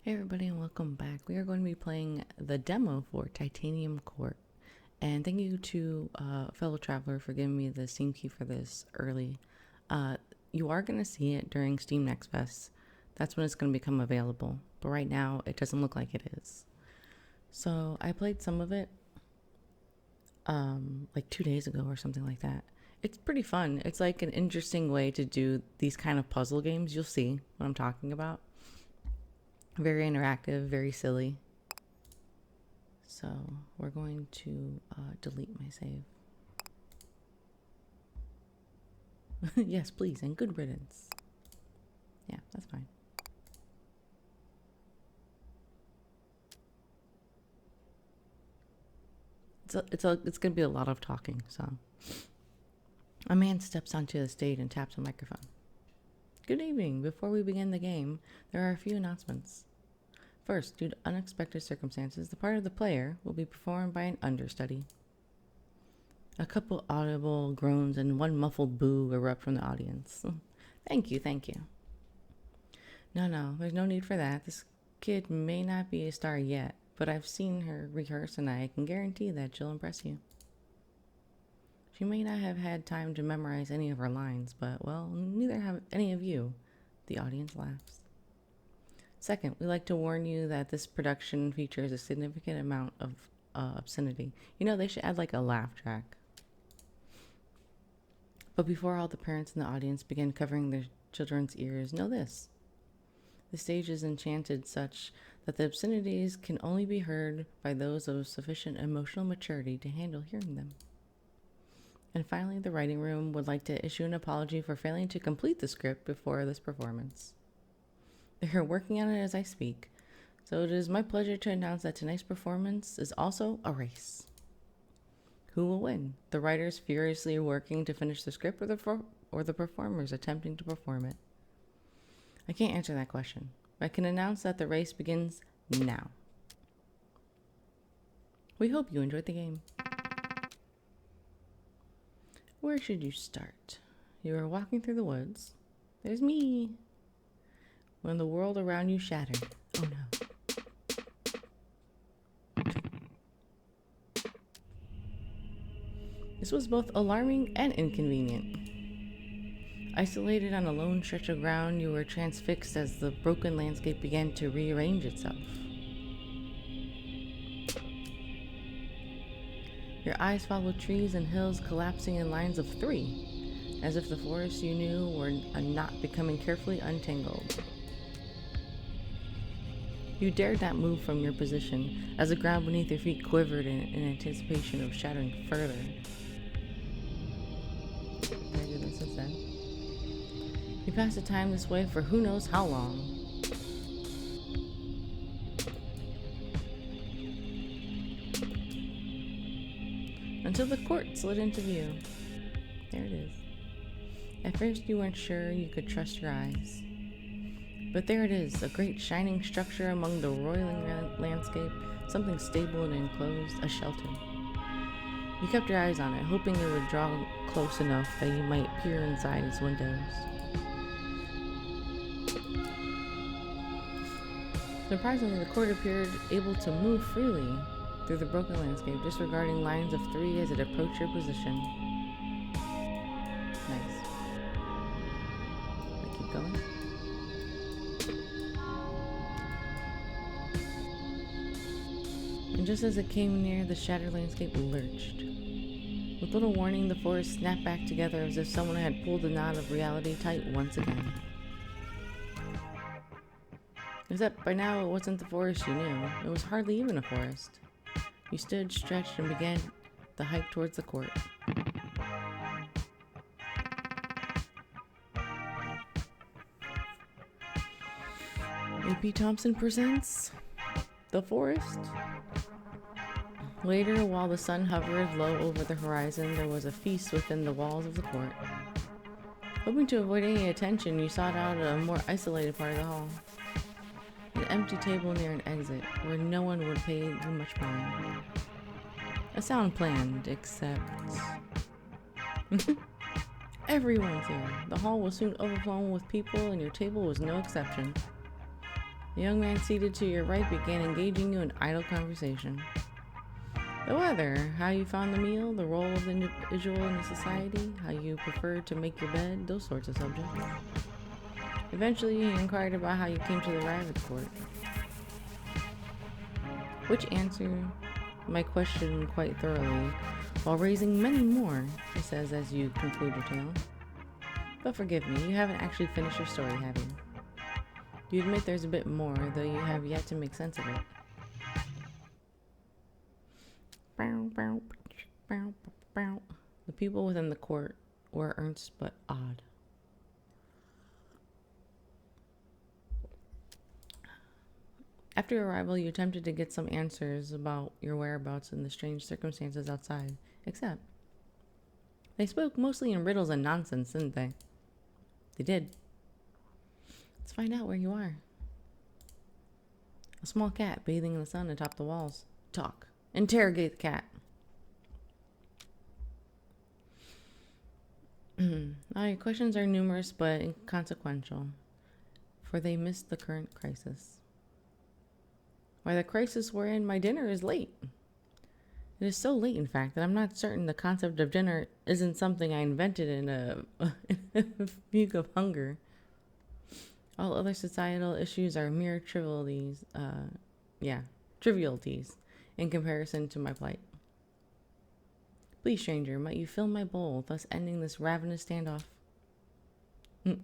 Hey everybody and welcome back. We are going to be playing the demo for Titanium Court. And thank you to fellow traveler for giving me the Steam key for this early. You are going to see it during Steam Next Fest. That's when it's going to become available. But right now it doesn't look like it is. So I played some of it like 2 days ago or something like that. It's pretty fun. It's like an interesting way to do these kind of puzzle games. You'll see what I'm talking about. Very interactive, very silly. So we're going to delete my save. Yes, please, and good riddance. Yeah, that's fine. It's gonna be a lot of talking. So a man steps onto the stage and taps a microphone. Good evening. Before we begin the game, there are a few announcements. First, due to unexpected circumstances, the part of the player will be performed by an understudy. A couple audible groans and one muffled boo erupt from the audience. Thank you. No, there's no need for that. This kid may not be a star yet, but I've seen her rehearse and I can guarantee that she'll impress you. She may not have had time to memorize any of her lines, but, well, neither have any of you. The audience laughs. Second, we like to warn you that this production features a significant amount of obscenity. You know, they should add like a laugh track. But before all the parents in the audience begin covering their children's ears, know this. The stage is enchanted such that the obscenities can only be heard by those of sufficient emotional maturity to handle hearing them. And finally, the writing room would like to issue an apology for failing to complete the script before this performance. They're working on it as I speak, so it is my pleasure to announce that tonight's performance is also a race. Who will win? The writers furiously working to finish the script or the performers attempting to perform it? I can't answer that question, but I can announce that the race begins now. We hope you enjoyed the game. Where should you start? You are walking through the woods. There's me. When the world around you shattered. Oh no. This was both alarming and inconvenient. Isolated on a lone stretch of ground, you were transfixed as the broken landscape began to rearrange itself. Your eyes followed trees and hills collapsing in lines of 3, as if the forest you knew were a knot becoming carefully untangled. You dared not move from your position, as the ground beneath your feet quivered in anticipation of shattering further. Can I do this instead? You passed the time this way for who knows how long. Until the court slid into view. There it is. At first you weren't sure you could trust your eyes. But there it is, a great shining structure among the roiling landscape, something stable and enclosed, a shelter. You kept your eyes on it, hoping it would draw close enough that you might peer inside its windows. Surprisingly, the court appeared able to move freely through the broken landscape, disregarding lines of 3 as it approached your position. Nice. I keep going. And just as it came near, the shattered landscape lurched. With little warning, the forest snapped back together as if someone had pulled the knot of reality tight once again. Except by now it wasn't the forest you knew. It was hardly even a forest. You stood, stretched, and began the hike towards the court. A.P. Thompson presents The Forest. Later, while the sun hovered low over the horizon, there was a feast within the walls of the court. Hoping to avoid any attention, you sought out a more isolated part of the hall. An empty table near an exit, where no one would pay you much mind. A sound planned, except... Everyone's here. The hall was soon overflowing with people, and your table was no exception. The young man seated to your right began engaging you in idle conversation. The weather, how you found the meal, the role of the individual in the society, how you prefer to make your bed, those sorts of subjects. Eventually, he inquired about how you came to the Rabbit Court, which answered my question quite thoroughly, while raising many more, he says as you conclude your tale. But forgive me, you haven't actually finished your story, have you? You admit there's a bit more, though you have yet to make sense of it. The people within the court were earnest but odd. After your arrival, you attempted to get some answers about your whereabouts and the strange circumstances outside, except they spoke mostly in riddles and nonsense, didn't they? They did. Let's find out where you are. A small cat bathing in the sun atop the walls. Talk. Interrogate the cat. Your questions are numerous but inconsequential, for they miss the current crisis. Why, the crisis we're in, my dinner is late. It is so late, in fact, that I'm not certain the concept of dinner isn't something I invented in a fugue of hunger. All other societal issues are mere trivialities in comparison to my plight. Please, stranger, might you fill my bowl, thus ending this ravenous standoff?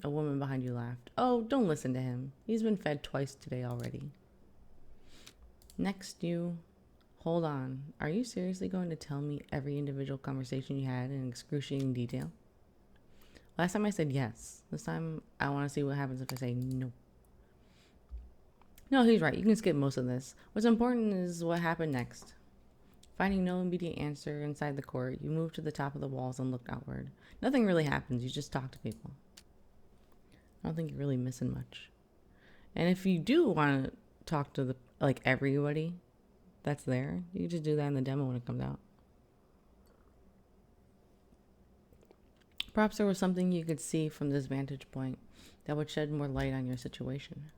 A woman behind you laughed. Oh, don't listen to him. He's been fed twice today already. Next, you... Hold on. Are you seriously going to tell me every individual conversation you had in excruciating detail? Last time I said yes. This time I want to see what happens if I say no. No, he's right. You can skip most of this. What's important is what happened next. Finding no immediate answer inside the court, you moved to the top of the walls and looked outward. Nothing really happens. You just talk to people. I don't think you're really missing much. And if you do want to talk to everybody that's there, you just do that in the demo when it comes out. Perhaps there was something you could see from this vantage point that would shed more light on your situation.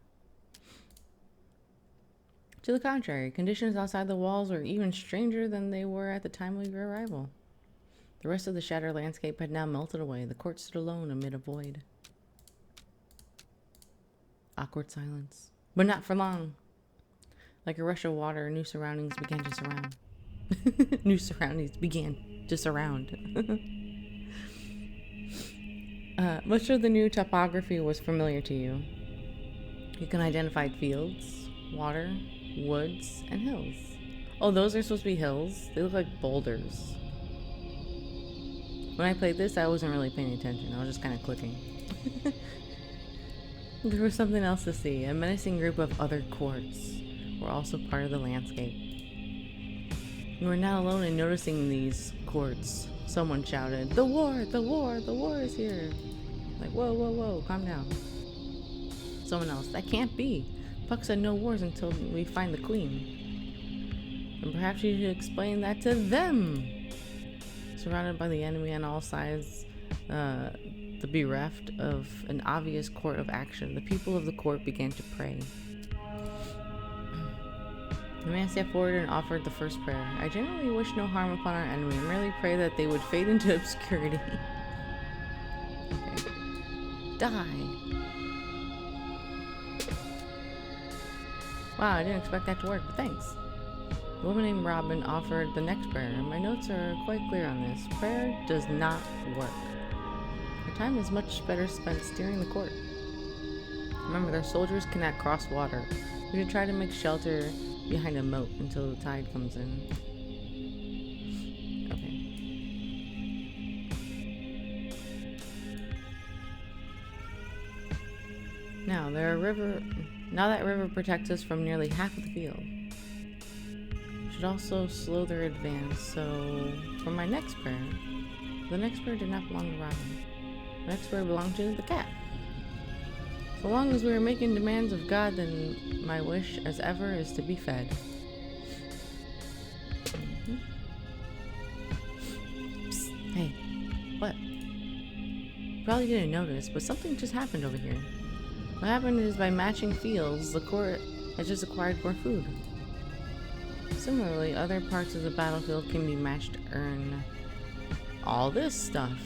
To the contrary, conditions outside the walls were even stranger than they were at the time of your arrival. The rest of the shattered landscape had now melted away. The court stood alone amid a void. Awkward silence. But not for long. Like a rush of water, new surroundings began to surround. Much of the new topography was familiar to you. You can identify fields, water, woods, and hills. Oh, those are supposed to be hills? They look like boulders. When I played this, I wasn't really paying attention. I was just kind of clicking. There was something else to see. A menacing group of other courts were also part of the landscape. You were not alone in noticing these courts. Someone shouted, "The war! The war! The war is here!" Like, whoa, whoa, whoa, calm down. Someone else, that can't be. Puck said no wars until we find the queen. And perhaps you should explain that to them. Surrounded by the enemy on all sides, the bereft of an obvious court of action, the people of the court began to pray. The man stepped forward and offered the first prayer. I generally wish no harm upon our enemy and merely pray that they would fade into obscurity. Okay. Die. Wow, I didn't expect that to work, but thanks. A woman named Robin offered the next prayer, and my notes are quite clear on this. Prayer does not work. Your time is much better spent steering the court. Remember, their soldiers cannot cross water. We should try to make shelter behind a moat until the tide comes in. Okay. Now that river protects us from nearly half of the field. Should also slow their advance, so for my next prayer, the next prayer did not belong to Robin. The next prayer belonged to the cat. So long as we are making demands of God, then my wish, as ever, is to be fed. Psst, hey, what? You probably didn't notice, but something just happened over here. What happened is by matching fields, the court has just acquired more food. Similarly, other parts of the battlefield can be matched to earn all this stuff.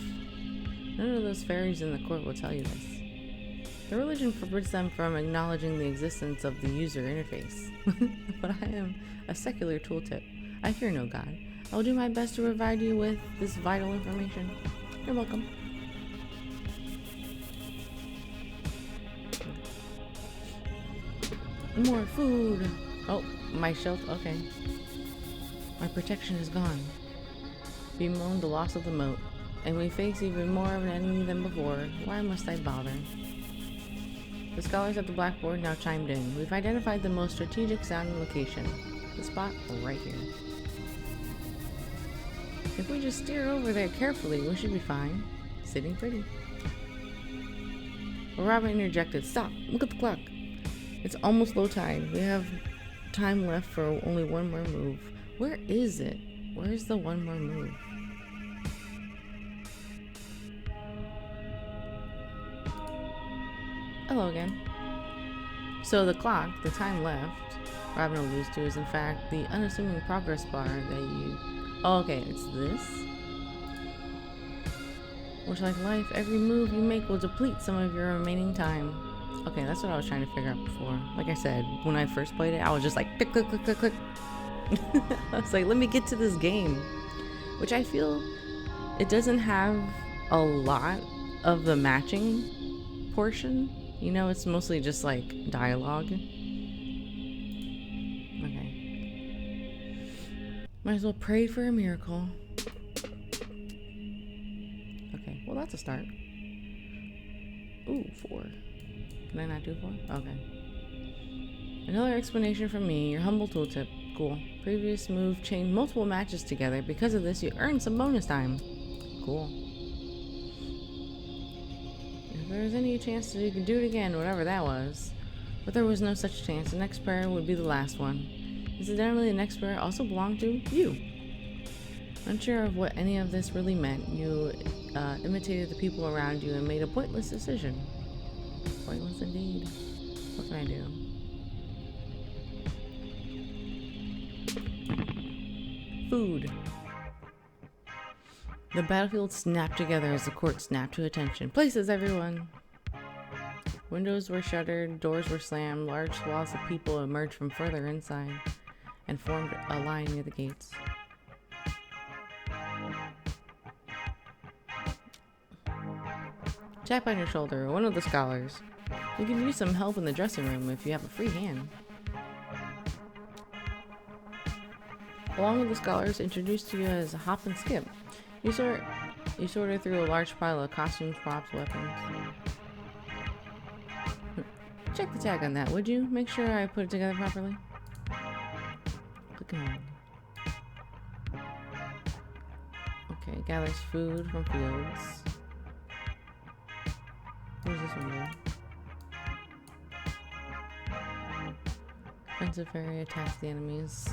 None of those fairies in the court will tell you this. The religion forbids them from acknowledging the existence of the user interface. But I am a secular tooltip. I fear no god. I will do my best to provide you with this vital information. You're welcome. More food. Oh, my shelter. Okay. My protection is gone. Bemoan the loss of the moat, and we face even more of an enemy than before. Why must I bother? The scholars at the blackboard now chimed in. We've identified the most strategic sounding location. The spot right here. If we just steer over there carefully, we should be fine. Sitting pretty. Well, Robin interjected. Stop! Look at the clock. It's almost low tide. We have time left for only one more move. Where is it? Where's the one more move? Hello again. So the clock, the time left, Robin alludes to, is in fact the unassuming progress bar that you... Oh, okay, it's this. Which, like life, every move you make will deplete some of your remaining time. Okay, that's what I was trying to figure out before. Like I said, when I first played it, I was just like, click, click, click, click, click. I was like, let me get to this game. Which I feel it doesn't have a lot of the matching portion. You know, it's mostly just like dialogue. Okay. Might as well pray for a miracle. Okay, well that's a start. Ooh, 4. Can I not do 4? Okay. Another explanation from me, your humble tooltip. Cool. Previous move chained multiple matches together. Because of this, you earn some bonus time. Cool. If there was any chance that you could do it again, whatever that was. But there was no such chance. The next prayer would be the last one. Incidentally, the next prayer also belonged to you. Unsure of what any of this really meant, you imitated the people around you and made a pointless decision. Pointless indeed. What can I do? Food. The battlefield snapped together as the court snapped to attention. Places, everyone! Windows were shuttered, doors were slammed, large swaths of people emerged from further inside and formed a line near the gates. Tap on your shoulder, one of the scholars. We can use some help in the dressing room if you have a free hand. Along with the scholars introduced to you as a hop and skip. You sorted through a large pile of costumes, props, weapons. Check the tag on that, would you? Make sure I put it together properly. Click on. Okay, gathers food from fields. What does this one do? Offensive fairy attacks the enemies.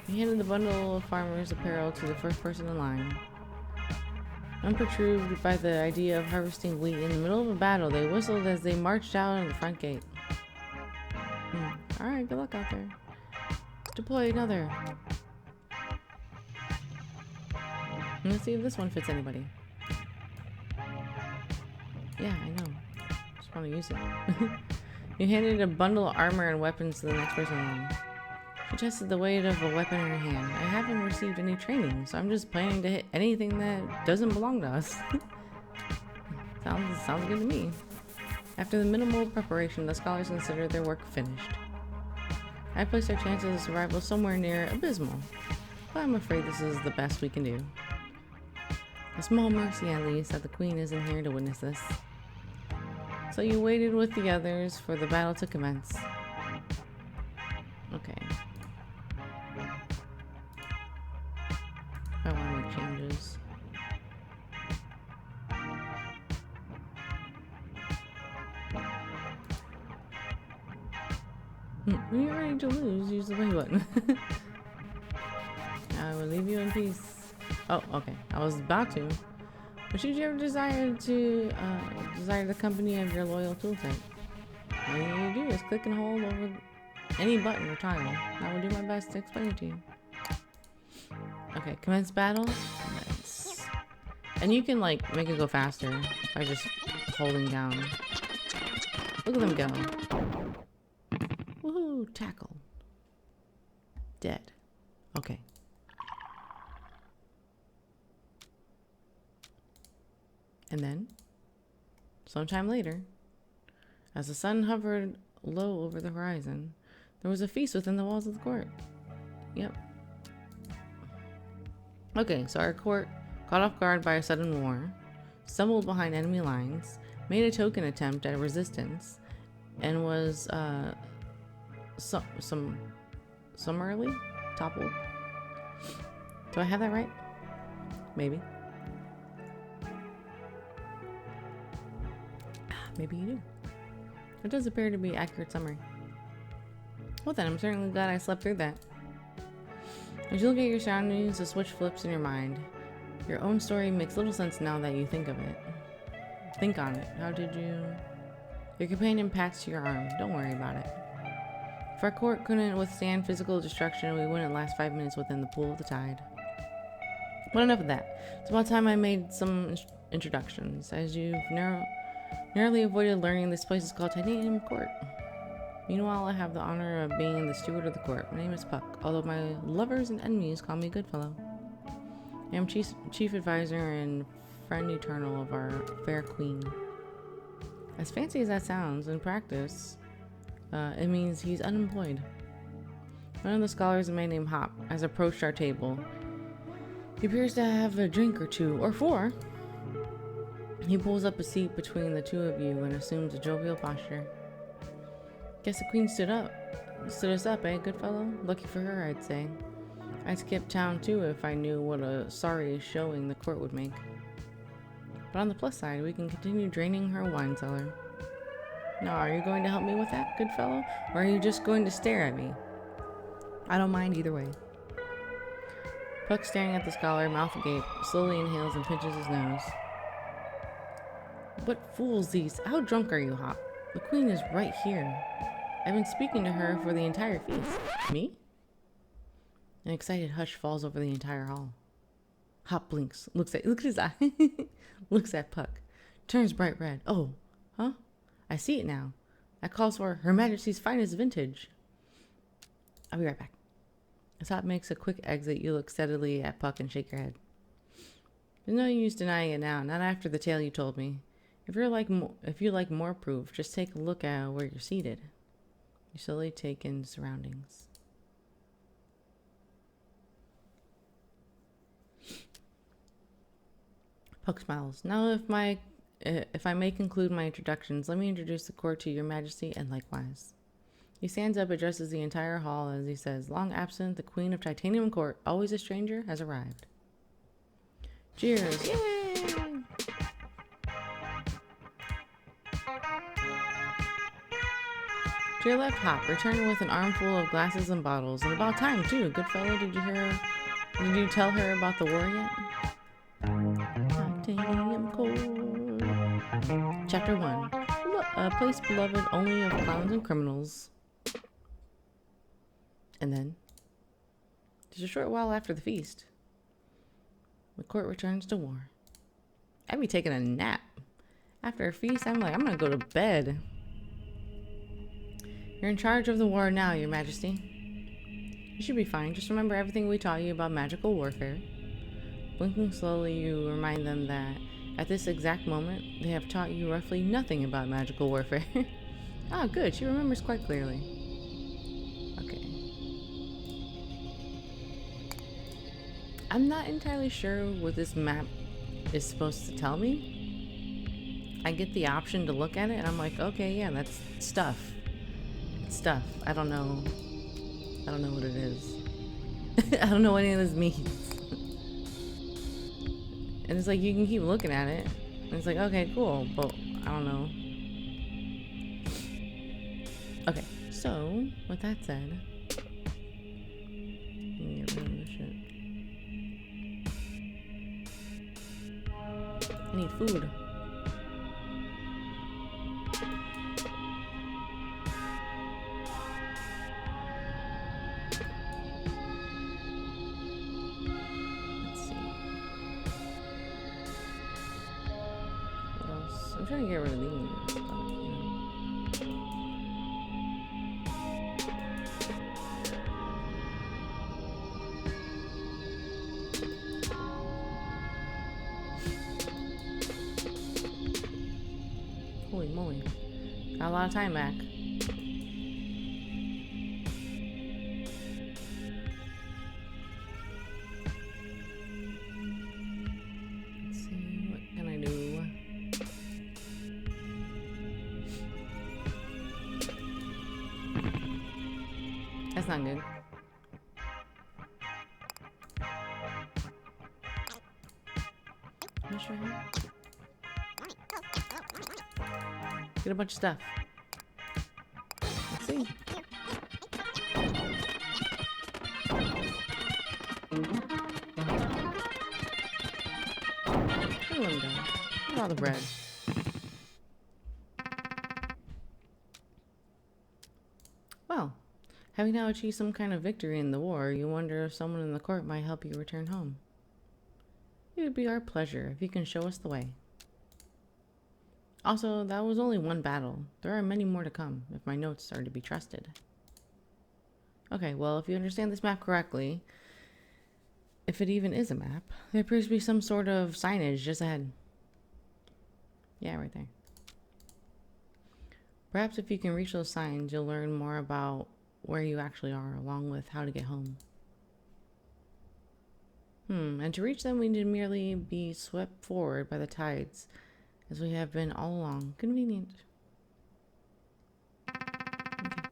He handed the bundle of farmer's apparel to the first person in line. Unperturbed by the idea of harvesting wheat in the middle of a battle, they whistled as they marched out of the front gate. Alright, good luck out there. Deploy another. Let's see if this one fits anybody. Yeah, I know. Just want to use it. You handed a bundle of armor and weapons to the next person in line. She tested the weight of a weapon in her hand. I haven't received any training, so I'm just planning to hit anything that doesn't belong to us. Sounds good to me. After the minimal preparation, the scholars considered their work finished. I placed our chances of survival somewhere near abysmal, but I'm afraid this is the best we can do. A small mercy, at least, that the queen isn't here to witness this. So you waited with the others for the battle to commence. Okay. I want to make changes. When you're ready to lose, use the play button. I will leave you in peace. Oh, okay. I was about to. But should you ever desire the company of your loyal tooltip, all you need to do is click and hold over any button or tile. I will do my best to explain it to you. Okay, commence battle. Nice. And you can like make it go faster by just holding down. Look at them go. Woohoo! Tackle. Dead. Okay. And then, sometime later, as the sun hovered low over the horizon, there was a feast within the walls of the court. Yep. Okay, so our court, caught off guard by a sudden war, stumbled behind enemy lines, made a token attempt at resistance, and was summarily toppled. Do I have that right? Maybe. Maybe you do. It does appear to be an accurate summary. Well then, I'm certainly glad I slept through that. As you look at your surroundings, the switch flips in your mind. Your own story makes little sense now that you think of it. Think on it. How did you... Your companion pats your arm. Don't worry about it. If our court couldn't withstand physical destruction, we wouldn't last 5 minutes within the pool of the tide. But enough of that. It's about time I made some introductions. As you've narrowly avoided learning, this place is called Titanium Court. Meanwhile, I have the honor of being the steward of the court. My name is Puck, although my lovers and enemies call me Goodfellow. I am chief advisor and friend eternal of our fair queen. As fancy as that sounds, in practice, it means he's unemployed. One of the scholars, a man named Hop, has approached our table. He appears to have a drink or two, or four. He pulls up a seat between the two of you and assumes a jovial posture. Guess the queen stood us up, eh, Goodfellow? Lucky for her, I'd say. I'd skip town too if I knew what a sorry showing the court would make. But on the plus side, we can continue draining her wine cellar. Now, are you going to help me with that, Goodfellow? Or are you just going to stare at me? I don't mind either way. Puck, staring at the scholar, mouth agape, slowly inhales and pinches his nose. What fools these? How drunk are you, Hop? The queen is right here. I've been speaking to her for the entire feast. Me? An excited hush falls over the entire hall. Hop blinks, look at his eye, looks at Puck, turns bright red. Oh, huh? I see it now. That calls for Her Majesty's finest vintage. I'll be right back. As Hop makes a quick exit, you look steadily at Puck and shake your head. There's no use denying it now, not after the tale you told me. If you like more proof, just take a look at where you're seated. You slowly take in surroundings. Puck smiles. Now, if I may conclude my introductions, let me introduce the court to your majesty, and likewise. He stands up, addresses the entire hall as he says, long absent, the queen of Titanium Court, always a stranger, has arrived. Cheers. Yay! To your left, Hop, returning with an armful of glasses and bottles. And about time, too. Goodfellow, did you tell her about the war yet? Titanium Court. Chapter 1. A place beloved only of clowns and criminals. And then, just a short while after the feast, the court returns to war. I'd be taking a nap. After a feast, I'm gonna go to bed. You're in charge of the war now, your majesty. You should be fine. Just remember everything we taught you about magical warfare. Blinking slowly, you remind them that at this exact moment, they have taught you roughly nothing about magical warfare. Ah, good. She remembers quite clearly. Okay. I'm not entirely sure what this map is supposed to tell me. I get the option to look at it, and I'm like, okay, yeah, that's stuff. It's stuff. I don't know what it is. I don't know what any of this means. And it's like, you can keep looking at it. And it's like, okay, cool, but I don't know. Okay, so, with that said, let me get rid of this shit. food. Let's see. What else? I'm trying to get rid of these, but, you know. Holy moly. Got a lot of time back. Let's see, what can I do? That's not good. I'm not sure how. Get a bunch of stuff. Let's see. Let them go. Look at all the bread. Well, having now achieved some kind of victory in the war, you wonder if someone in the court might help you return home. It would be our pleasure if you can show us the way. Also, that was only one battle. There are many more to come, if my notes are to be trusted. Okay, well, if you understand this map correctly, if it even is a map, there appears to be some sort of signage just ahead. Yeah, right there. Perhaps if you can reach those signs, you'll learn more about where you actually are, along with how to get home. And to reach them, we need to merely be swept forward by the tides, as we have been all along. Convenient. Okay.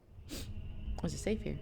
Was it safe here?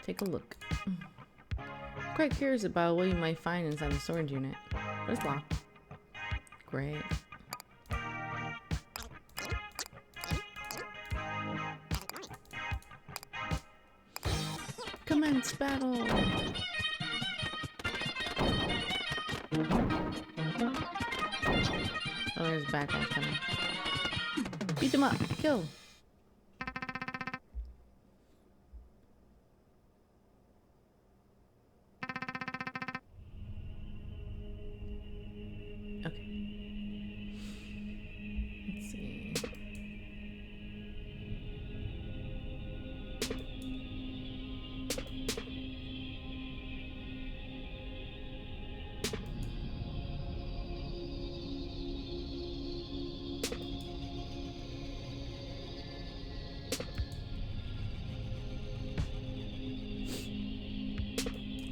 Take a look. I'm quite curious about what you might find inside the storage unit. But it's locked. Great. Commence battle! Oh, there's bad guys coming. Beat them up! Kill!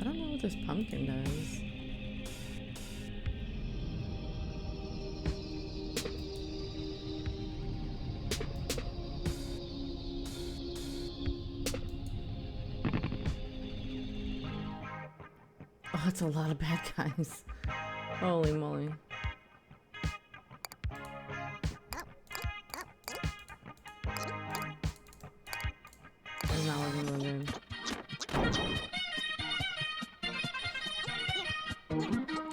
I don't know what this pumpkin does. Oh, it's a lot of bad guys. Holy moly. It's not looking real good.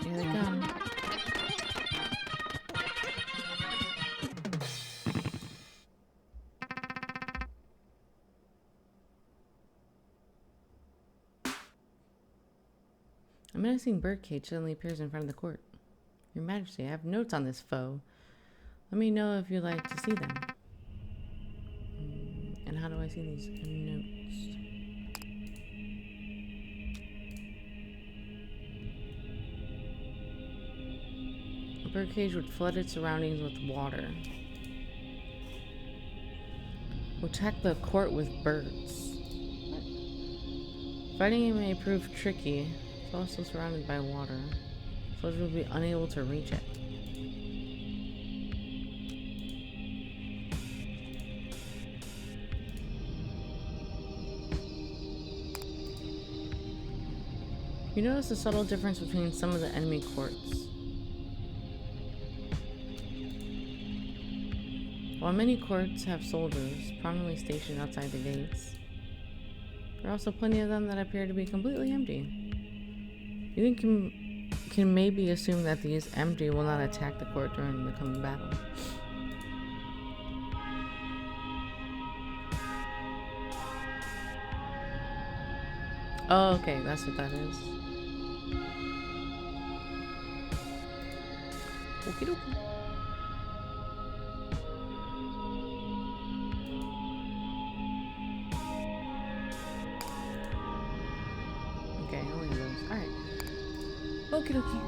Here they come. A menacing birdcage suddenly appears in front of the court. Your Majesty, I have notes on this foe. Let me know if you'd like to see them. And how do I see these notes? A birdcage would flood its surroundings with water. Protect the court with birds. What? Fighting it may prove tricky, so also surrounded by water. Soldiers will be unable to reach it. You notice a subtle difference between some of the enemy courts. While many courts have soldiers prominently stationed outside the gates, there are also plenty of them that appear to be completely empty. You can maybe assume that these empty will not attack the court during the coming battle. Oh, okay, that's what that is. Okie dokie. Okay, only those. Alright. Okie dokie.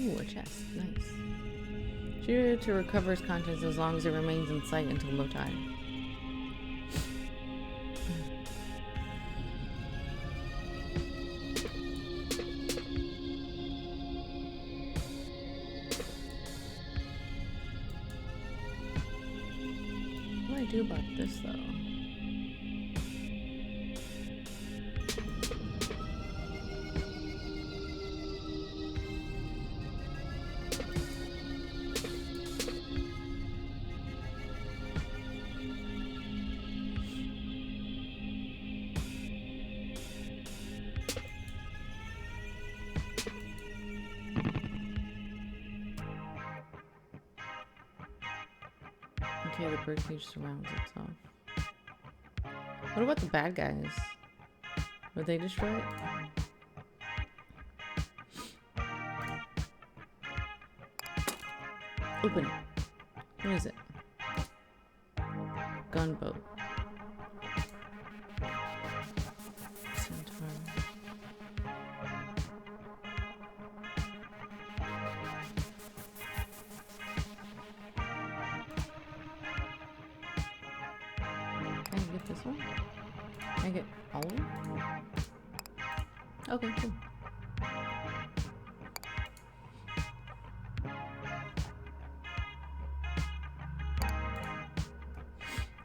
Ooh, a chest. Nice. Sure to recover its contents as long as it remains in sight until low tide. What do I do about this though? Okay, the birdcage surrounds itself. What about the bad guys? Would they destroy it? Open it. What is it? Gunboat. Centaur. Can I get this one? Can I get all of them? Okay, cool.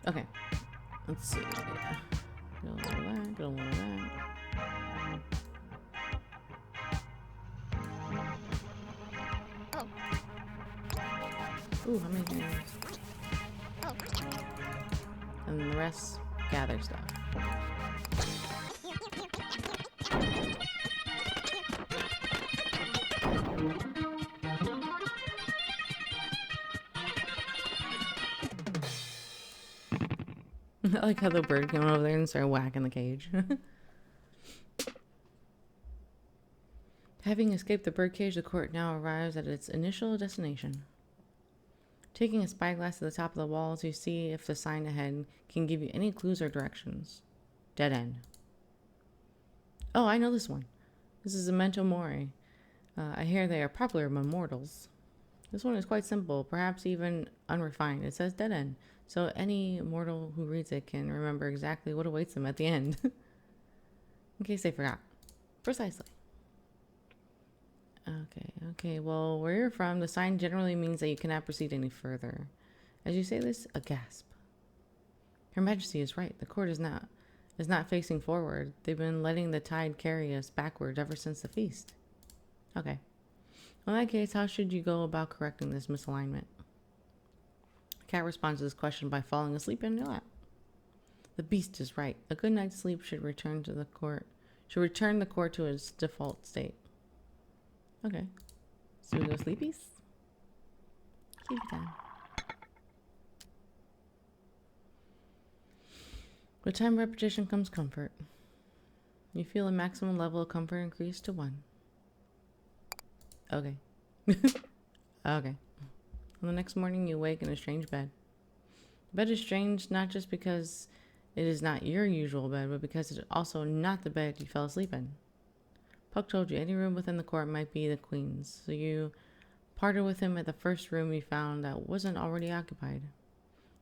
Okay, let's see. Get a little of that, get a little of that. Ooh, how many things? And then the rest, gather stuff. I like how the bird came over there and started whacking the cage. Having escaped the birdcage, the court now arrives at its initial destination. Taking a spyglass to the top of the walls, you see if the sign ahead can give you any clues or directions. Dead end. Oh, I know this one. This is Memento Mori. I hear they are popular among mortals. This one is quite simple, perhaps even unrefined. It says dead end, so any mortal who reads it can remember exactly what awaits them at the end. In case they forgot. Precisely. Okay, well, where you're from, the sign generally means that you cannot proceed any further. As you say this, a gasp. Her Majesty is right. The court is not facing forward. They've been letting the tide carry us backward ever since the feast. Okay. Well, in that case, how should you go about correcting this misalignment? Cat responds to this question by falling asleep in your lap. The beast is right. A good night's sleep should return the court to its default state. Okay. So we go sleepies? Sleepy time. With time repetition comes comfort. You feel a maximum level of comfort increase to 1. Okay. Okay. On the next morning, you wake in a strange bed. The bed is strange not just because It is not your usual bed, but because it is also not the bed you fell asleep in. Puck told you any room within the court might be the Queen's, so you parted with him at the first room you found that wasn't already occupied.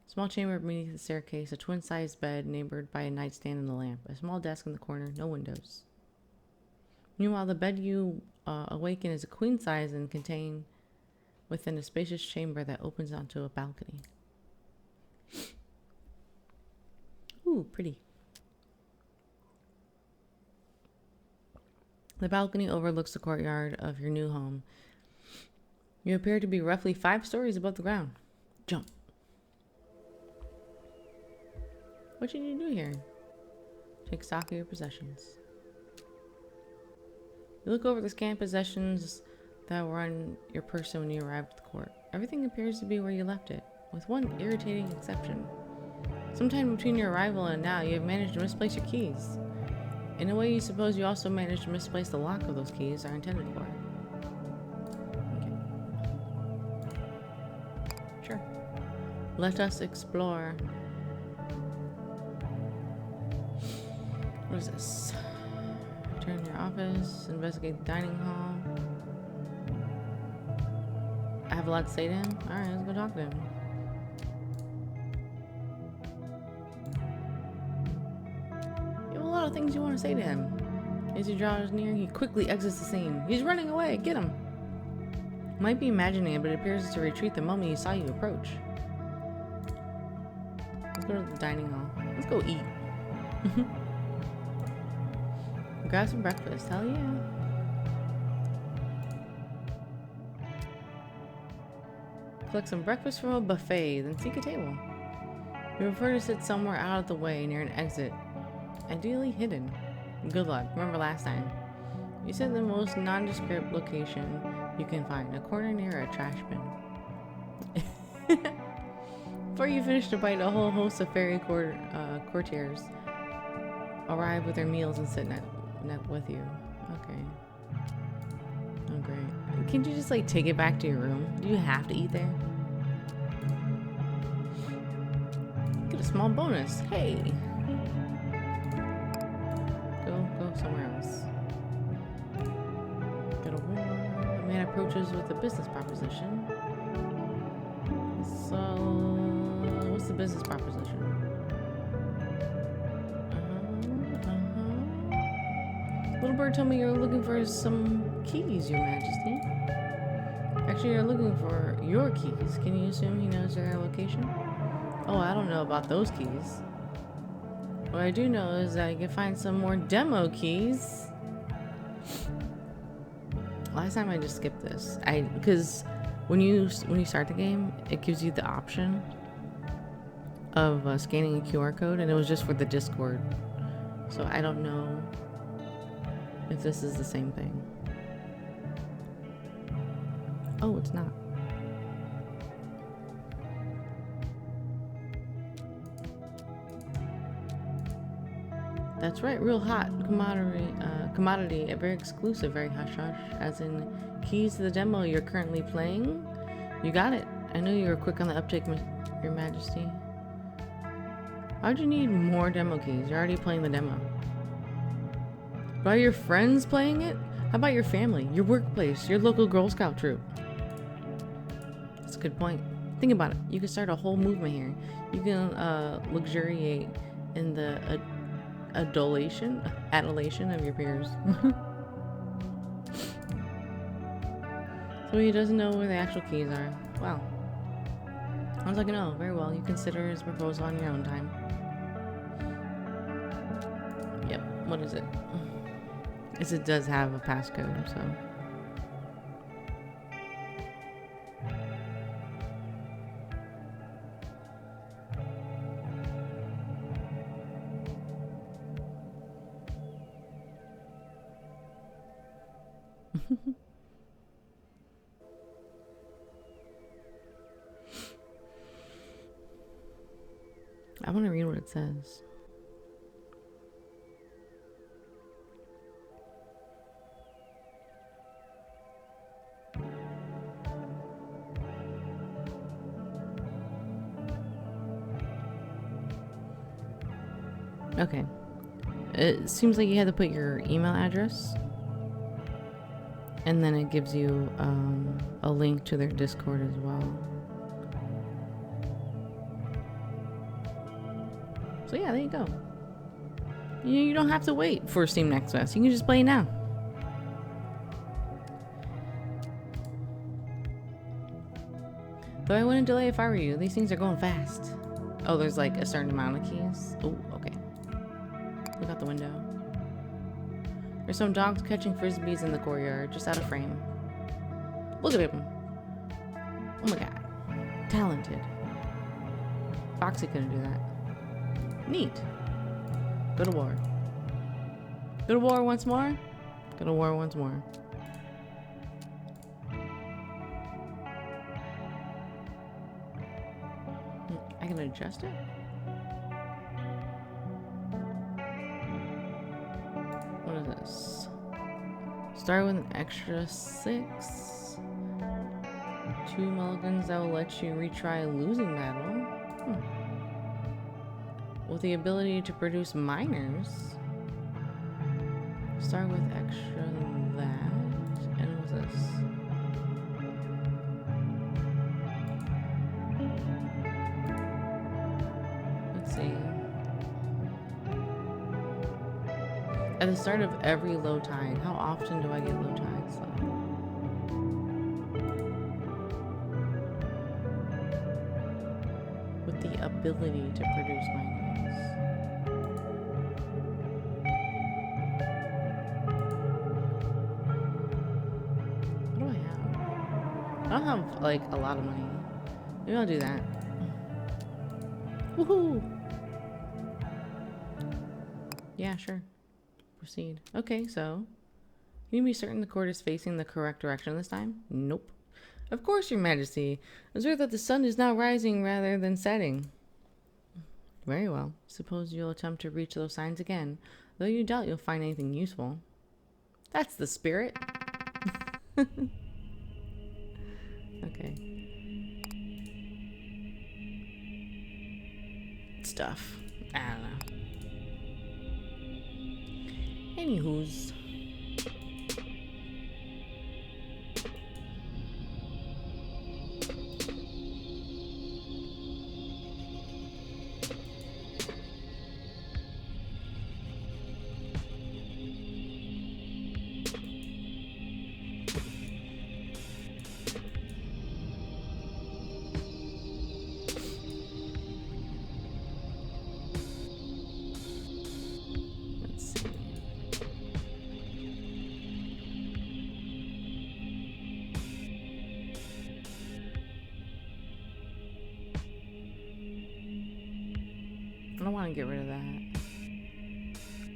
A small chamber beneath the staircase, a twin-sized bed neighbored by a nightstand and a lamp, a small desk in the corner, no windows. Meanwhile, the bed you awaken is a queen size and contained within a spacious chamber that opens onto a balcony. Ooh, pretty. The balcony overlooks the courtyard of your new home. You appear to be roughly 5 stories above the ground. Jump. What should you do here? Take stock of your possessions. You look over the scant possessions that were on your person when you arrived at the court. Everything appears to be where you left it, with one irritating exception. Sometime between your arrival and now, you have managed to misplace your keys. In a way, you suppose you also managed to misplace the lock of those keys are intended for. Okay. Sure. Let us explore. What is this? Return to your office. Investigate the dining hall. I have a lot to say to him? Alright, let's go talk to him. You have a lot of things you want to say to him. As he draws near, he quickly exits the scene. He's running away! Get him! You might be imagining it, but it appears to retreat the moment he saw you approach. Let's go to the dining hall. Let's go eat. Grab some breakfast. Hell yeah. Collect some breakfast from a buffet, then seek a table. You prefer to sit somewhere out of the way near an exit, ideally hidden. Good luck. Remember last time. You sit in the most nondescript location you can find, a corner near a trash bin. Before you finish to bite, a whole host of fairy courtiers arrive with their meals and sit with you. Okay. Oh, great. Can't you just, like, take it back to your room? Do you have to eat there? Get a small bonus. Hey! Go somewhere else. Get a war. A man approaches with a business proposition. So, what's the business proposition? Little bird told me you're looking for some keys, Your Majesty. Actually, you're looking for your keys. Can you assume he knows their location? Oh, I don't know about those keys. What I do know is that I can find some more demo keys. Last time I just skipped this. Because when you start the game, it gives you the option of scanning a QR code, and it was just for the Discord. So I don't know if this is the same thing. Oh, it's not. That's right, real hot commodity, very exclusive, very hush hush. As in keys to the demo you're currently playing. You got it. I knew you were quick on the uptake, Your Majesty. Why'd you need more demo keys? You're already playing the demo. Are your friends playing it? How about your family, your workplace, your local Girl Scout troop? That's a good point. Think about it. You can start a whole movement here. You can luxuriate in the adulation of your peers. So he doesn't know where the actual keys are. Wow. I was like, no, very well. You consider his proposal on your own time. Yep. What is it? It does have a passcode, so. I want to read what it says. Okay. It seems like you had to put your email address. And then it gives you a link to their Discord as well. So yeah, there you go. You don't have to wait for Steam Next Fest. You can just play now. Though I wouldn't delay if I were you. These things are going fast. Oh, there's like a certain amount of keys. Oh, okay. Look out the window. There's some dogs catching frisbees in the courtyard, just out of frame. Look at him. Oh my god. Talented. Foxy couldn't do that. Neat. Go to war. Go to war once more. Go to war once more. I can adjust it? What is this? Start with an extra 6. 2 mulligans that will let you retry a losing battle. With the ability to produce minors. Start with extra that. And what's this? Let's see. At the start of every low tide, how often do I get low tides though? With the ability to produce minors. What do I have? I don't have like a lot of money. Maybe I'll do that. Woohoo! Yeah, sure. Proceed. Okay, so can you be certain the court is facing the correct direction this time? Nope. Of course, Your Majesty. Observe that the sun is now rising rather than setting. Very well. Suppose you'll attempt to reach those signs again, though you doubt you'll find anything useful. That's the spirit. Okay. Stuff. I don't know. Anywho's. I don't want to get rid of that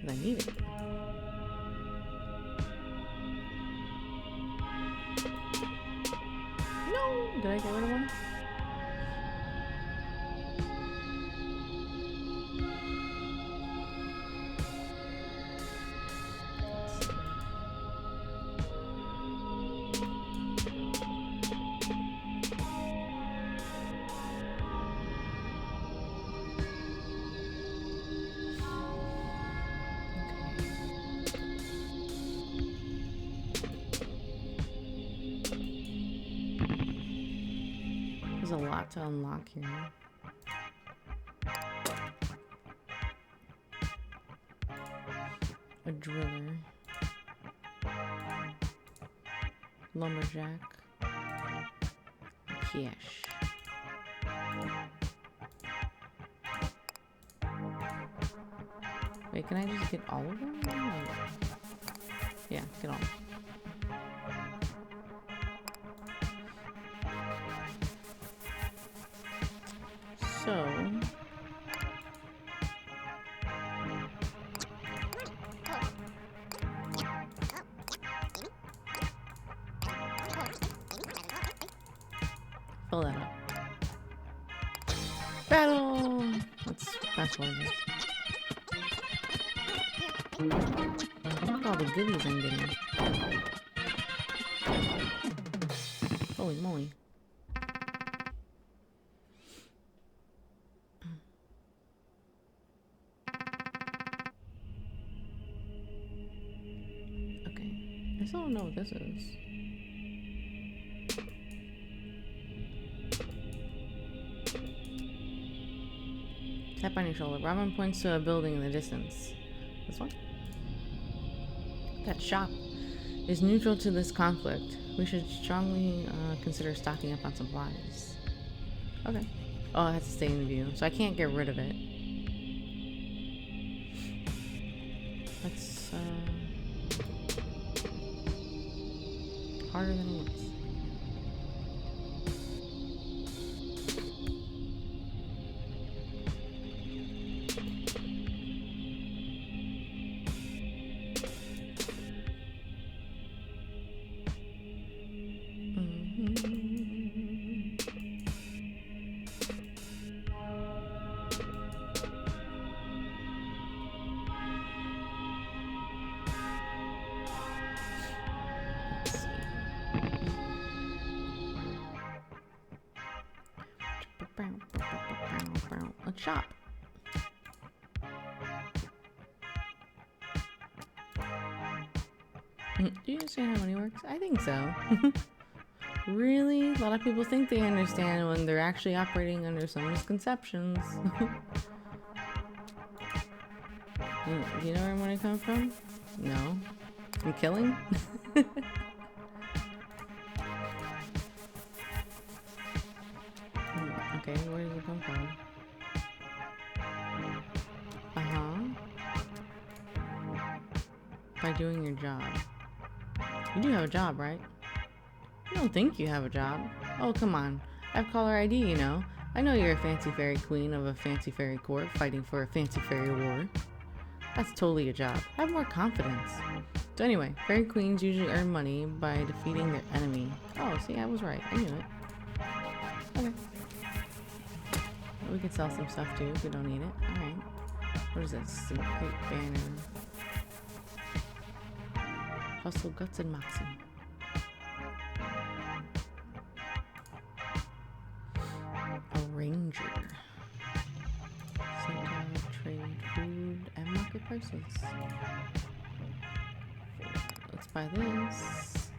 because I need it. No! Did I get rid of one? There's a lot to unlock here. A driller. Lumberjack. Cash. Wait, can I just get all of them? Yeah, get all. So fill that up. Battle! Let's fast forward this. Look at all the goodies I'm getting. Holy moly. I still don't know what this is. Tap on your shoulder. Robin points to a building in the distance. This one? That shop is neutral to this conflict. We should strongly consider stocking up on supplies. Okay. Oh, it has to stay in view, so I can't get rid of it. That's harder than it looks. A shop. Do you understand how money works? I think so. Really? A lot of people think they understand when they're actually operating under some misconceptions. Do you know where money comes from? No. From killing? Okay, where does it come from? By doing your job. You do have a job, right? You don't think you have a job. Oh, come on. I have caller ID, you know. I know you're a fancy fairy queen of a fancy fairy court fighting for a fancy fairy war. That's totally a job. Have more confidence. So anyway, fairy queens usually earn money by defeating their enemy. Oh, see, I was right. I knew it. Okay. We could sell some stuff too if we don't need it. Alright. What is this? Some great banner. Hustle, guts, and moxie. A ranger. Sell, trade, food, and market prices. Let's buy this.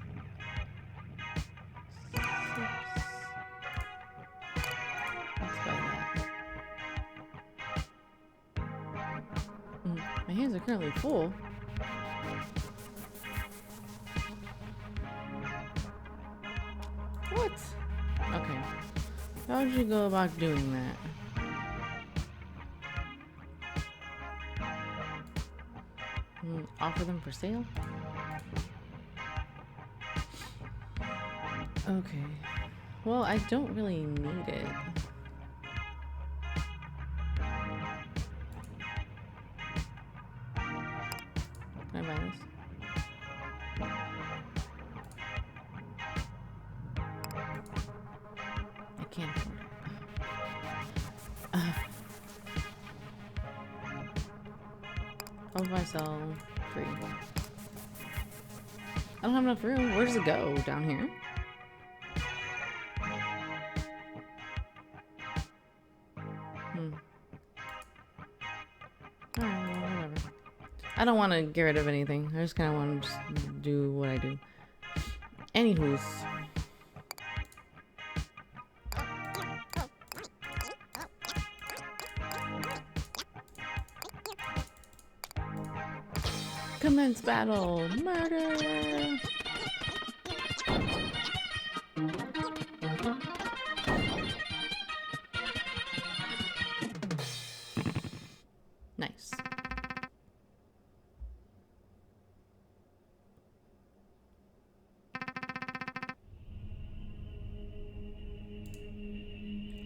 Let's buy that. My hands are currently full. What? Okay. How would you go about doing that? Offer them for sale? Okay. Well, I don't really need it. Can I buy this? I can't afford it. How if I sell 3? I don't have enough room. Where does it go? Down here? Alright, well, whatever. I don't want to get rid of anything. I just kind of want to just do what I do. Anywho's. Commence battle! Murder! Nice.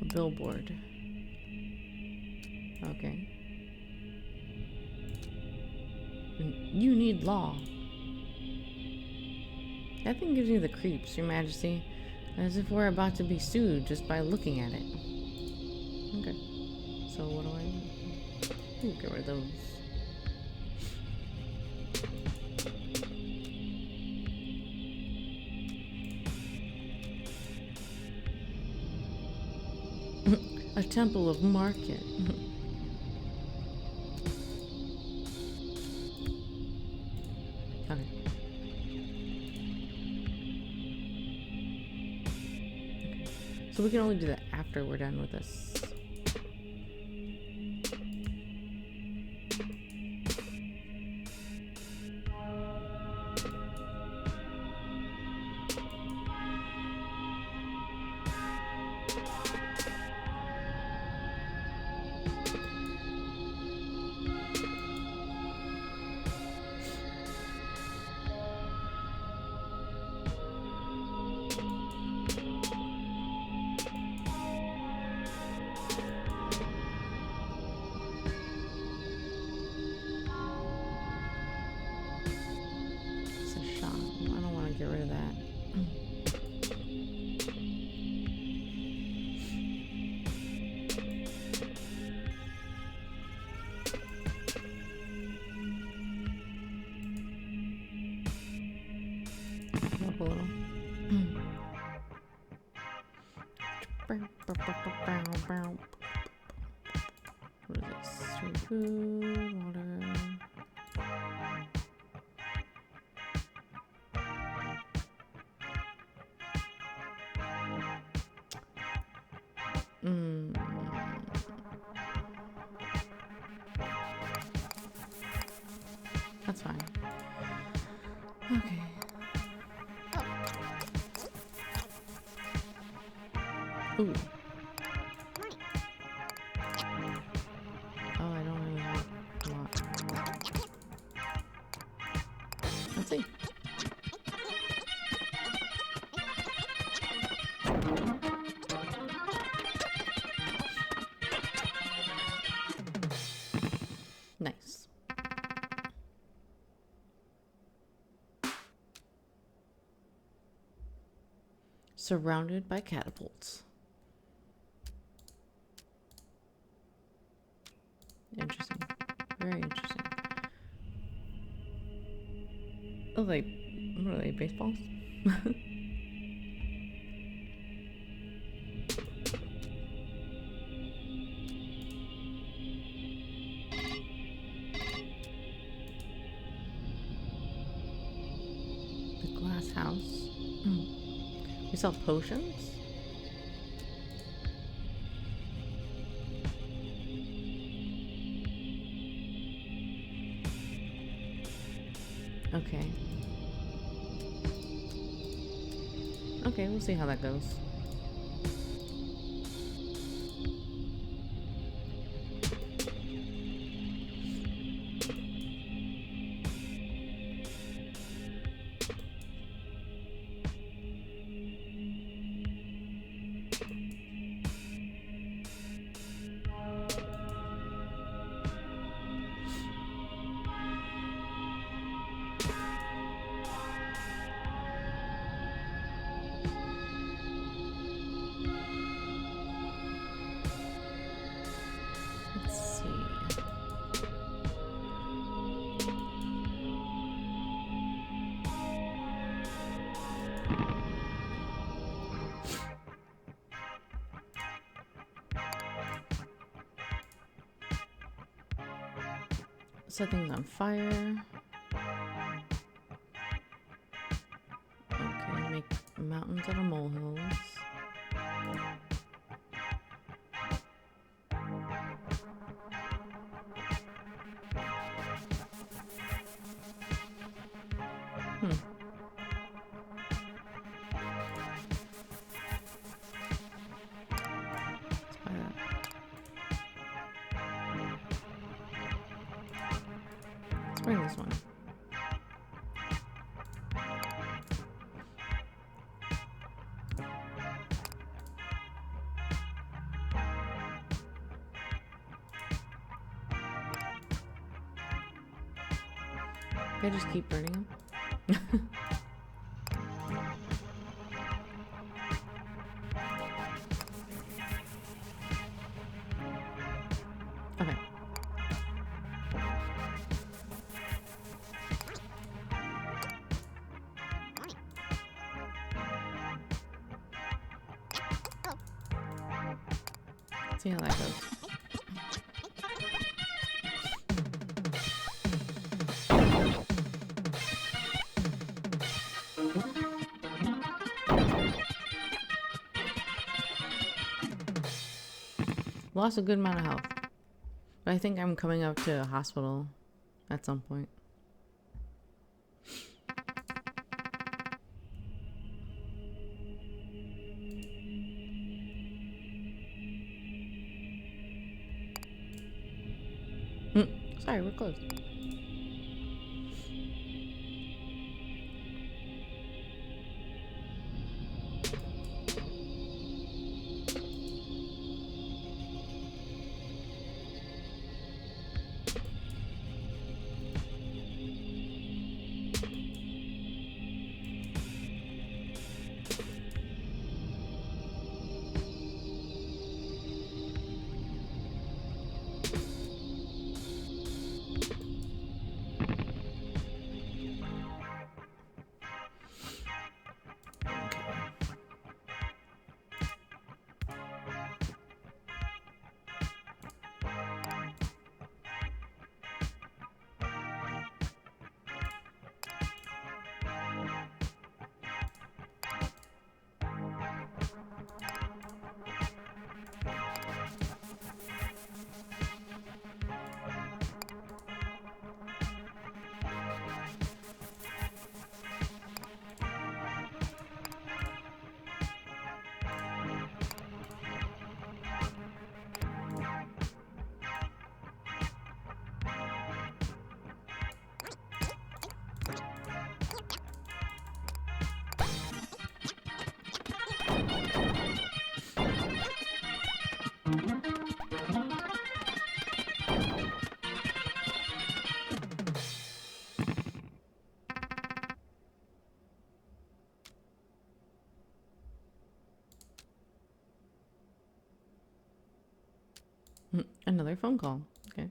A billboard. Okay. You need law. That thing gives me the creeps, Your Majesty. As if we're about to be sued just by looking at it. Okay. So what do I do? Ooh, get rid of those. A temple of market. Okay. So we can only do that after we're done with this. Get rid of that. Up a little. What is this? Shampoo, water. That's fine. Okay. Ooh. Oh, I don't really have a lot. Let's see. Nice. Surrounded by catapults. Interesting. Very interesting. Oh, like, what are they, baseballs? The glass house. We sell potions? Okay. Okay, we'll see how that goes. Set things on fire. Okay, make mountains out of molehills. Let's bring this one. Can I just keep burning them? Okay. See how that goes. Lost a good amount of health. But I think I'm coming up to a hospital at some point. Sorry, we're closed. Another phone call. Okay.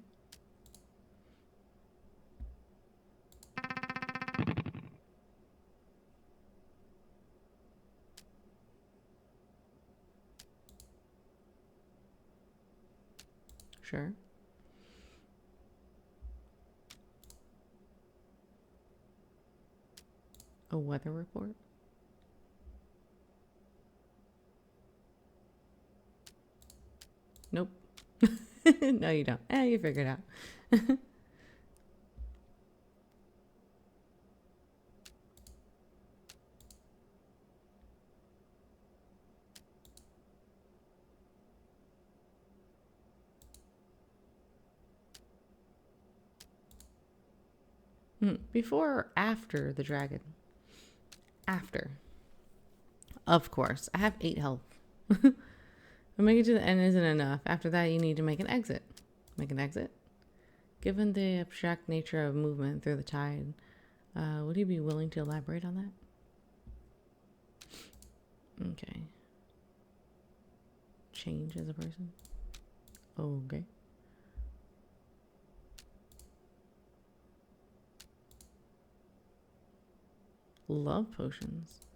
Sure. A weather report? Nope. No, you don't. You figured out. Before or after the dragon? After. Of course. I have 8 health. But making it to the end isn't enough. After that, you need to make an exit. Make an exit? Given the abstract nature of movement through the tide, would you be willing to elaborate on that? Okay. Change as a person? Okay. Love potions.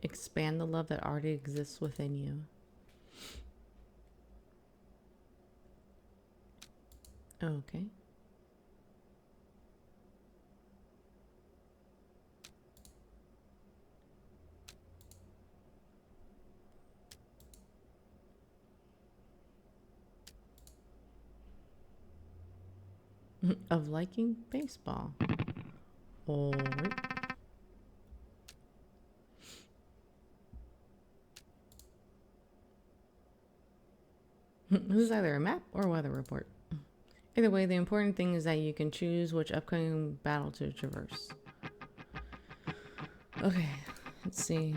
Expand the love that already exists within you. Okay. Of liking baseball. All right. This is either a map or weather report. Either way, the important thing is that you can choose which upcoming battle to traverse. Okay, let's see.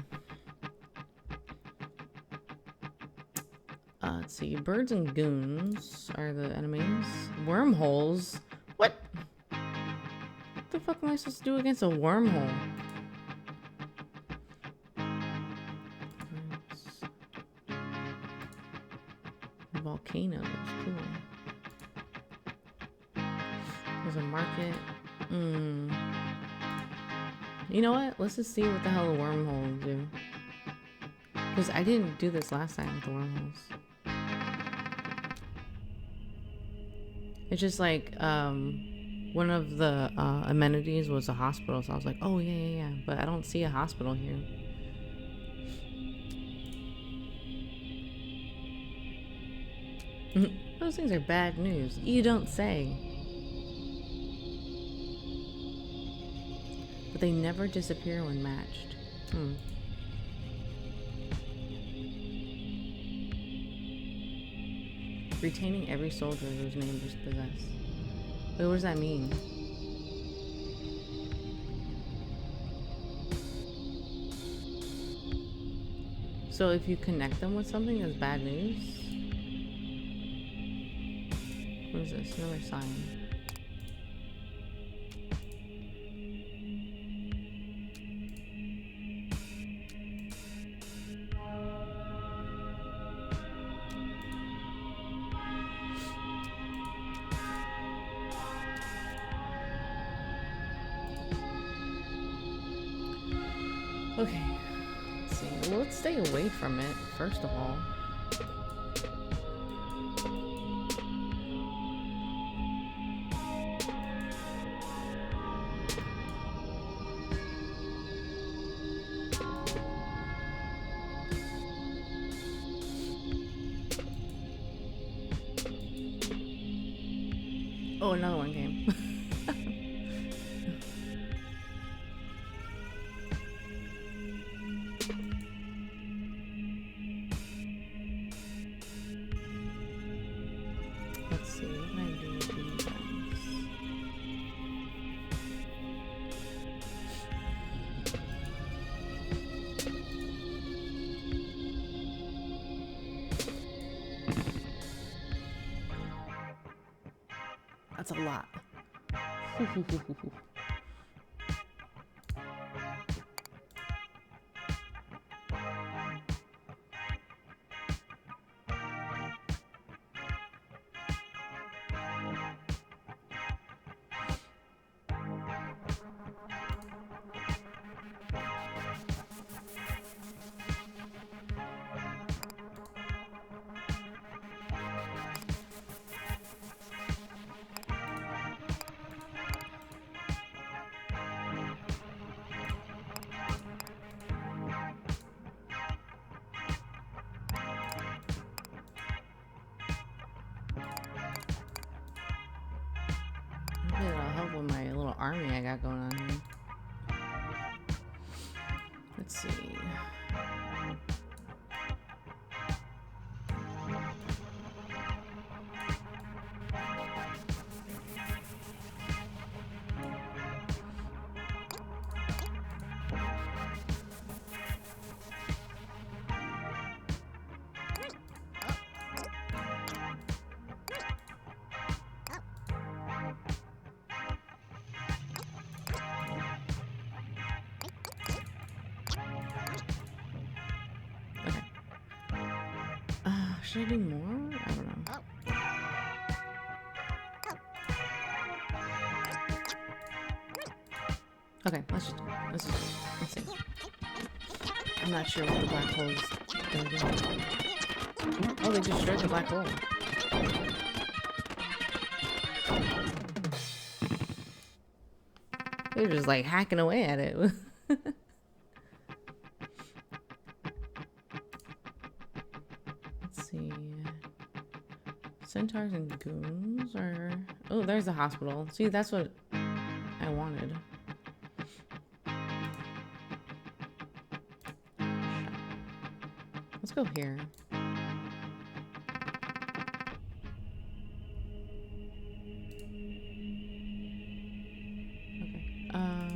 Let's see. Birds and goons are the enemies. Wormholes? What? What the fuck am I supposed to do against a wormhole? Volcanoes. Cool. There's a market. You know what? Let's just see what the hell the wormholes do. Because I didn't do this last time with the wormholes. It's just like, one of the amenities was a hospital. So I was like, oh, yeah. But I don't see a hospital here. Those things are bad news. You don't say. But they never disappear when matched. Retaining every soldier whose name is possessed. Wait, what does that mean? So if you connect them with something, that's bad news? What is this? Another sign. Okay, let's see. Well, let's stay away from it, first of all. Oh, another one came. Let's see, what can I do with these guys? That's a lot. Maybe that'll help with my little army I got going on here. Let's see. Should I do more? I don't know. Okay, let's see. I'm not sure what the black hole's gonna do. Oh, they destroyed the black hole. They're just like hacking away at it. Centaurs and goons are... Oh, there's the hospital. See, that's what I wanted. Let's go here. Okay. Alright.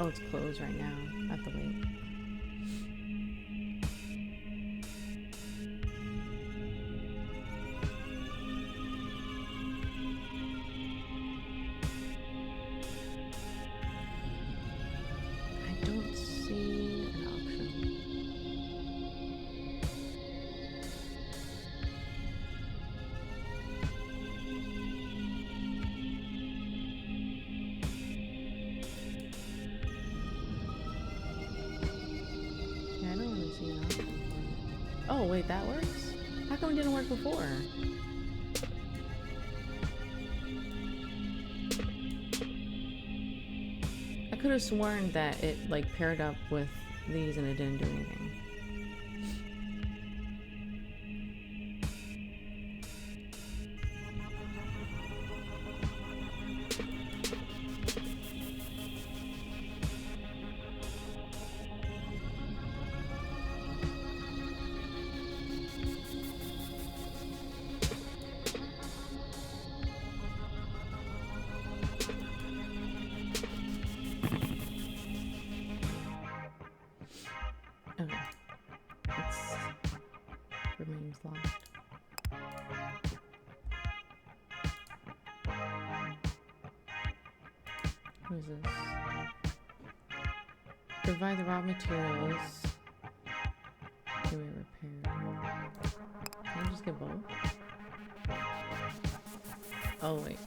Oh, it's closed right now. I have to wait. I don't see an option. Yeah, I don't really see an option for it. Oh, wait, that works? How come it didn't work before? I could have sworn that it like paired up with these and it didn't do anything. Okay. It remains locked. What is this? Provide the raw materials. Can we repair? Can I just get both? Oh, wait.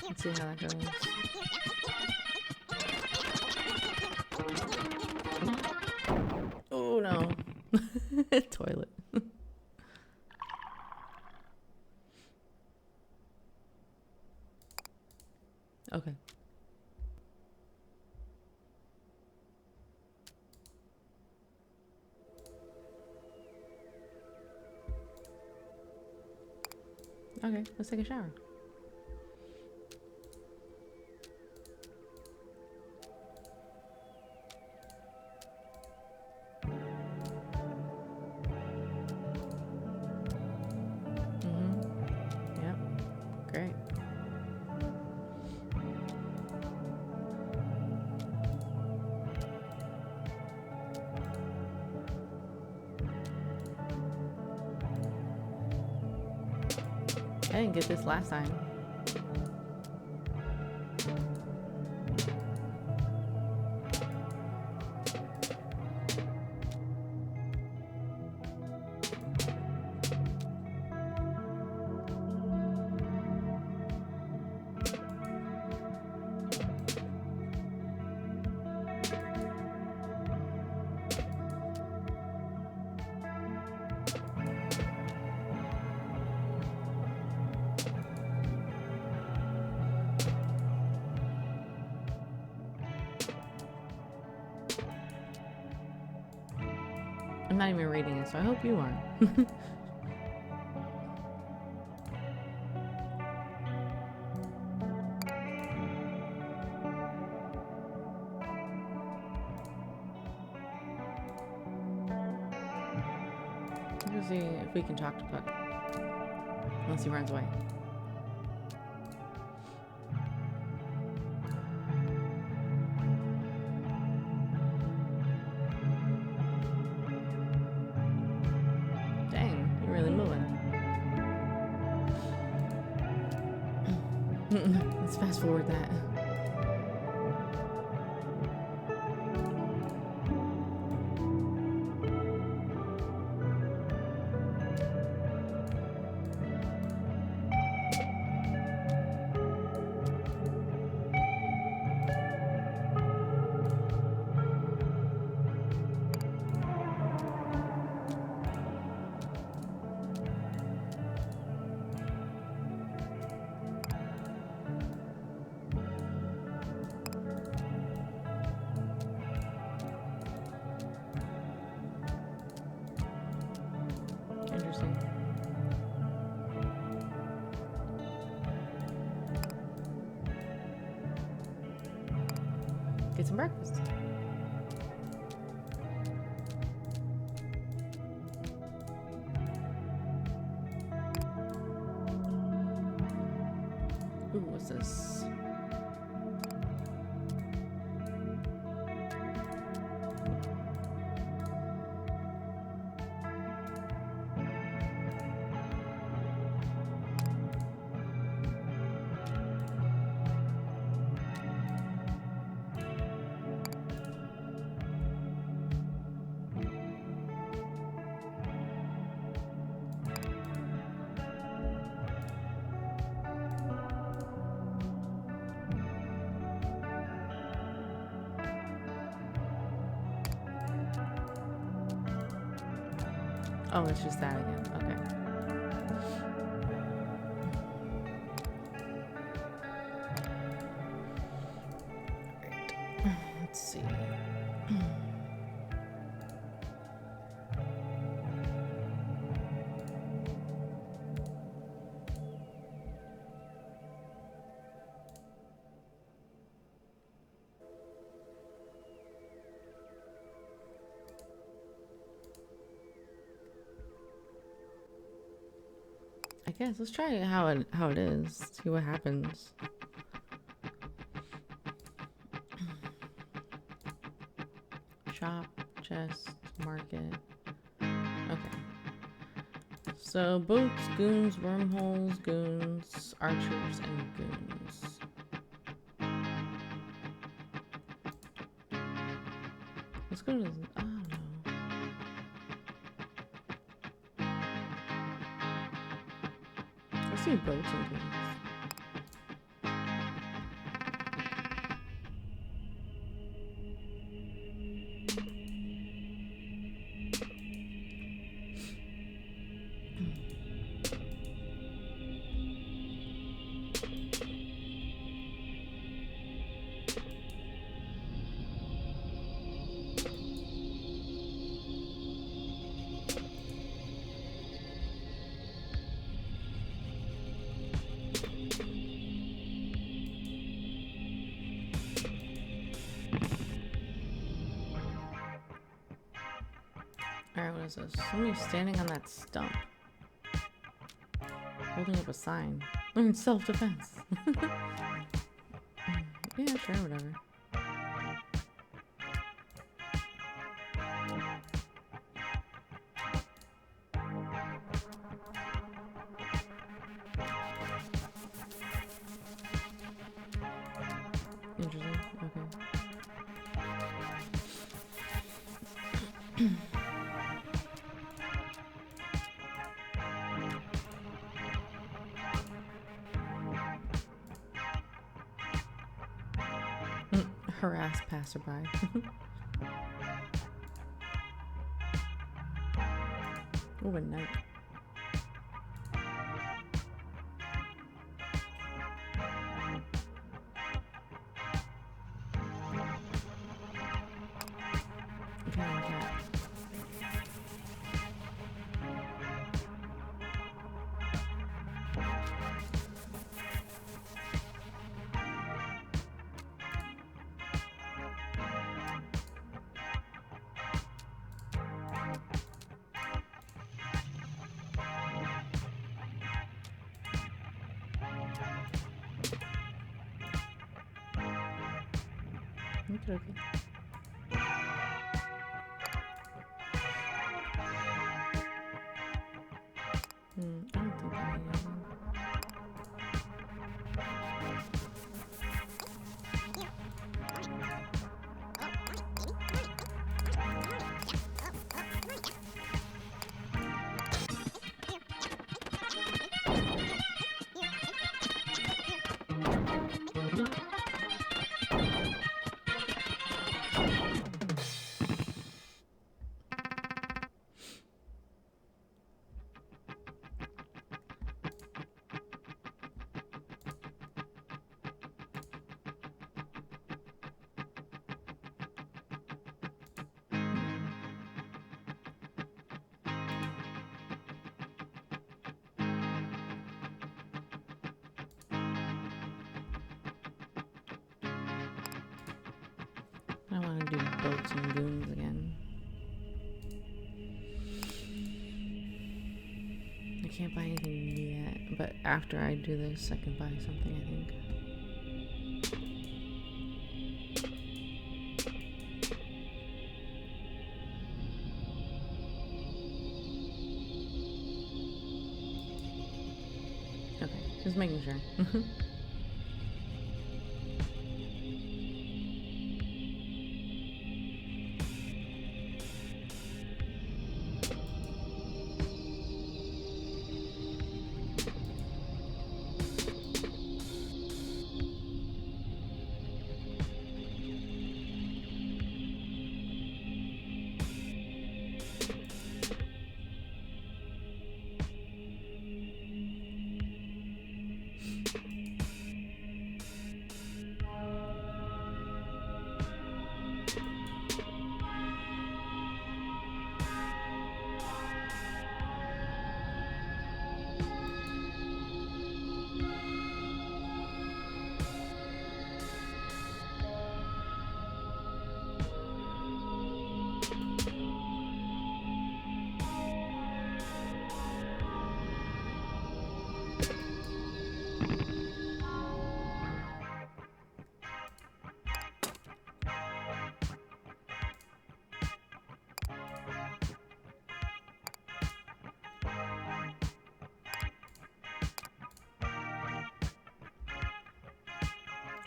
Let's see how that goes. Oh no. Toilet. Okay. Okay, let's take a shower. Yep. Great. I didn't get this last time. I'm not even reading it, so I hope you are. Let's see if we can talk to Puck. Unless he runs away. Dang, you're really moving. Let's fast forward that. Get some breakfast. Ooh, what's this? Oh, it's just that again. Okay. Right. Let's see. I guess let's try how it is. See what happens. Shop, chest, market. Okay. So boats, goons, wormholes, goons, archers, and goons. Let's go to. Oh no. Let's do boats and goons. Alright, what is this? Somebody's standing on that stump. Holding up a sign. Learn self-defense. Yeah, sure, whatever. Interesting, okay. Harass passerby. Oh, a knight. Okay. I don't think I need anything. gonna do boats and dunes again. I can't buy anything yet, but after I do this, I can buy something, I think. Okay, just making sure.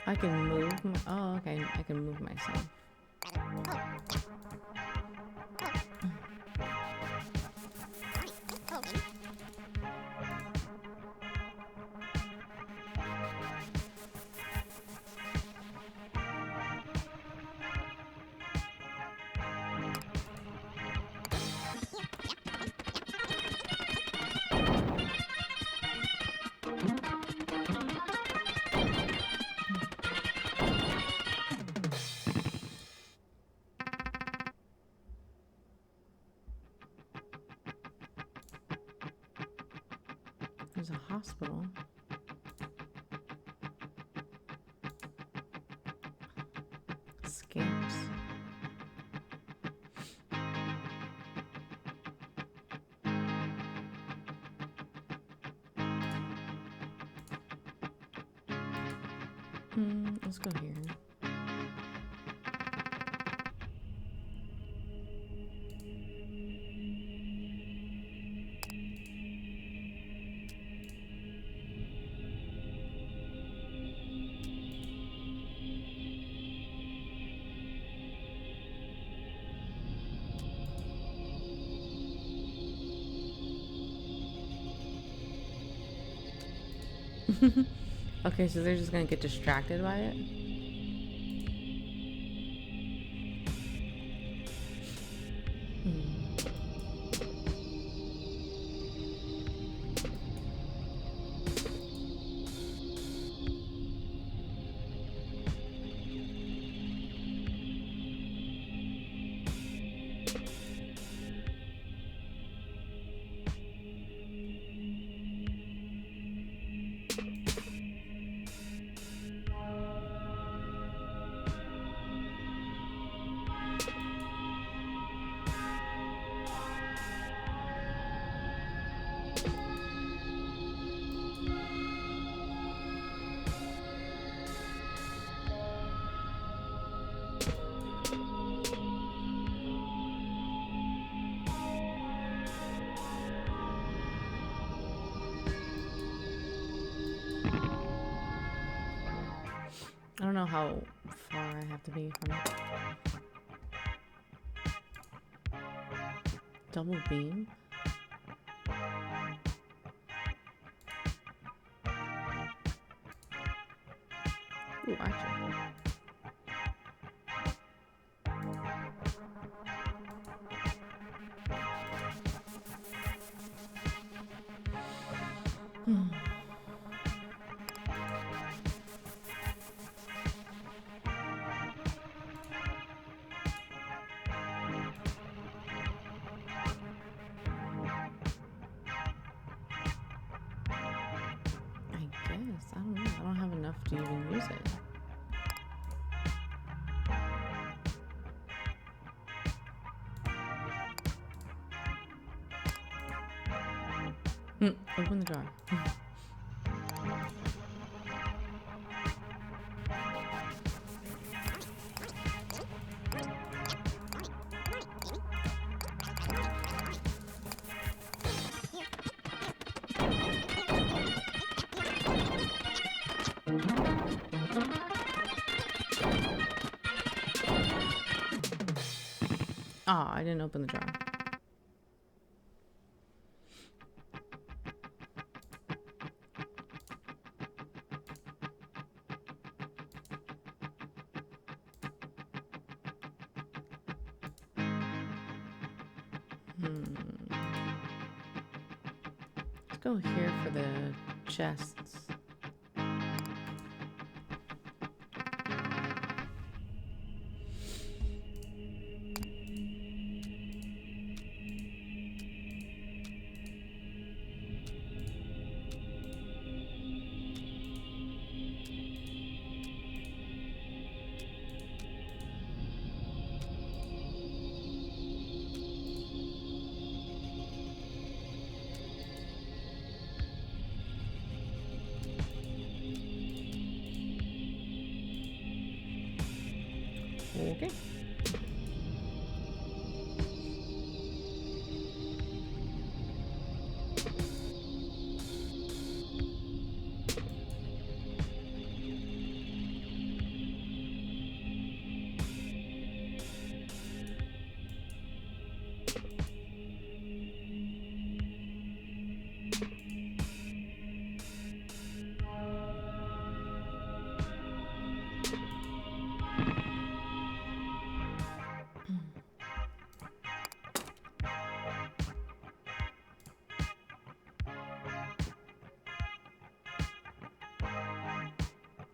I can move my, oh, okay, I can move myself. There's a hospital. Scamps. Let's go here. Okay, so they're just gonna get distracted by it? I don't know how far I have to be from it. Double beam? Ooh, actually. I don't know. I don't have enough to even use it. Open the jar. Ah, I didn't open the jar. Let's go here for the chests. Okay.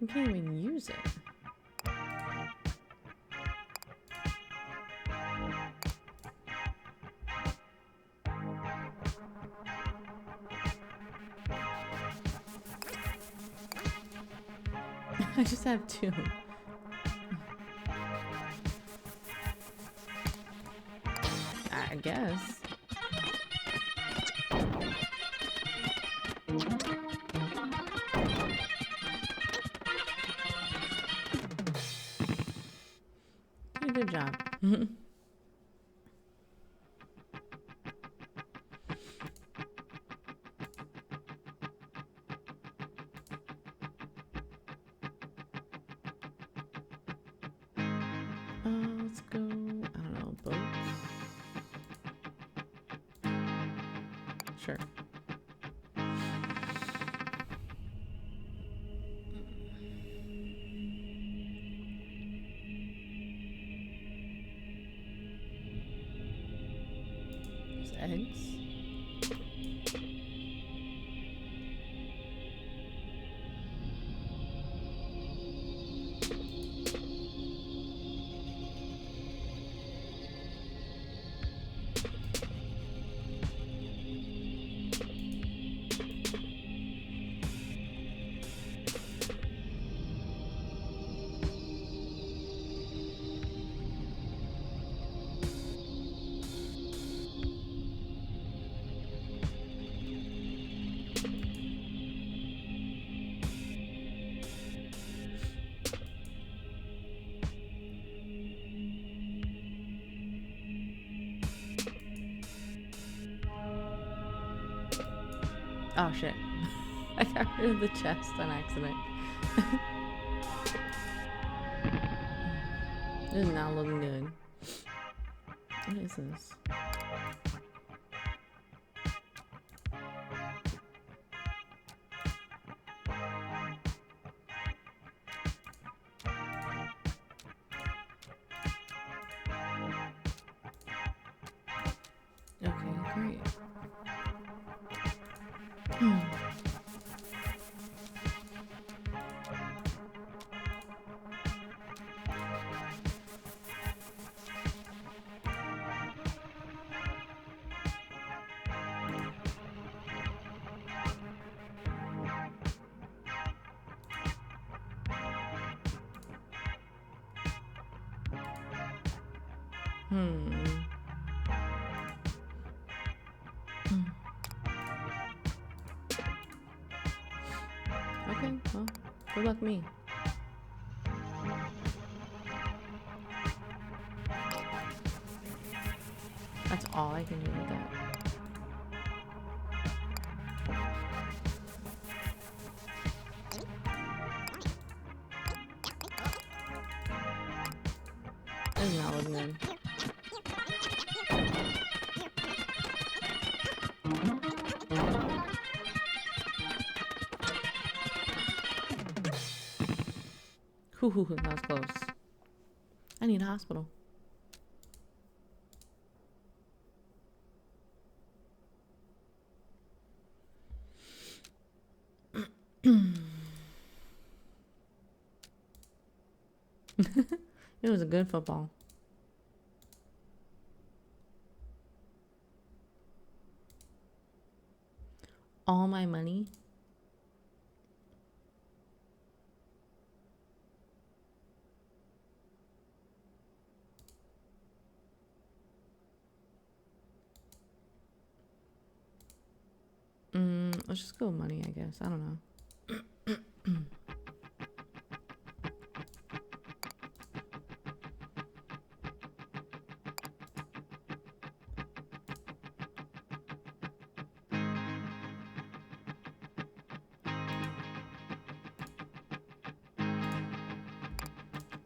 You can't even use it. I just have two. I guess. Good job. Let's go, I don't know, boats? Sure. There's eggs. Oh shit. I got rid of the chest on accident. This is not looking good. What is this? Okay, great. Okay, well, good luck me. That's all I can do with that. This is not looking good. Whew, that was close. I need a hospital. It was a good football. All my money. Let's just go with money, I guess. I don't know.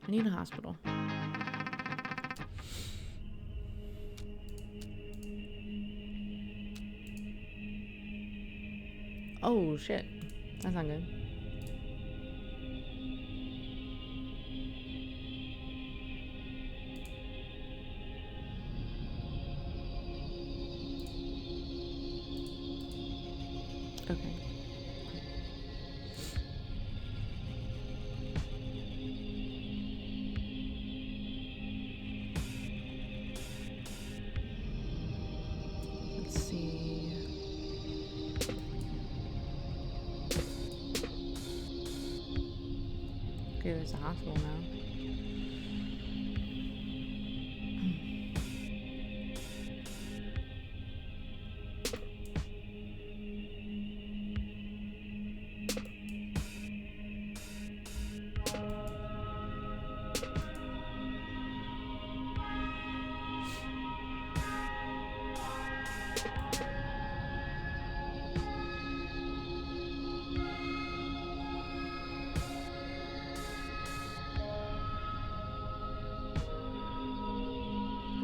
I need a hospital. Oh, shit. That's not good. Okay. Let's see. Okay, there's a hospital now.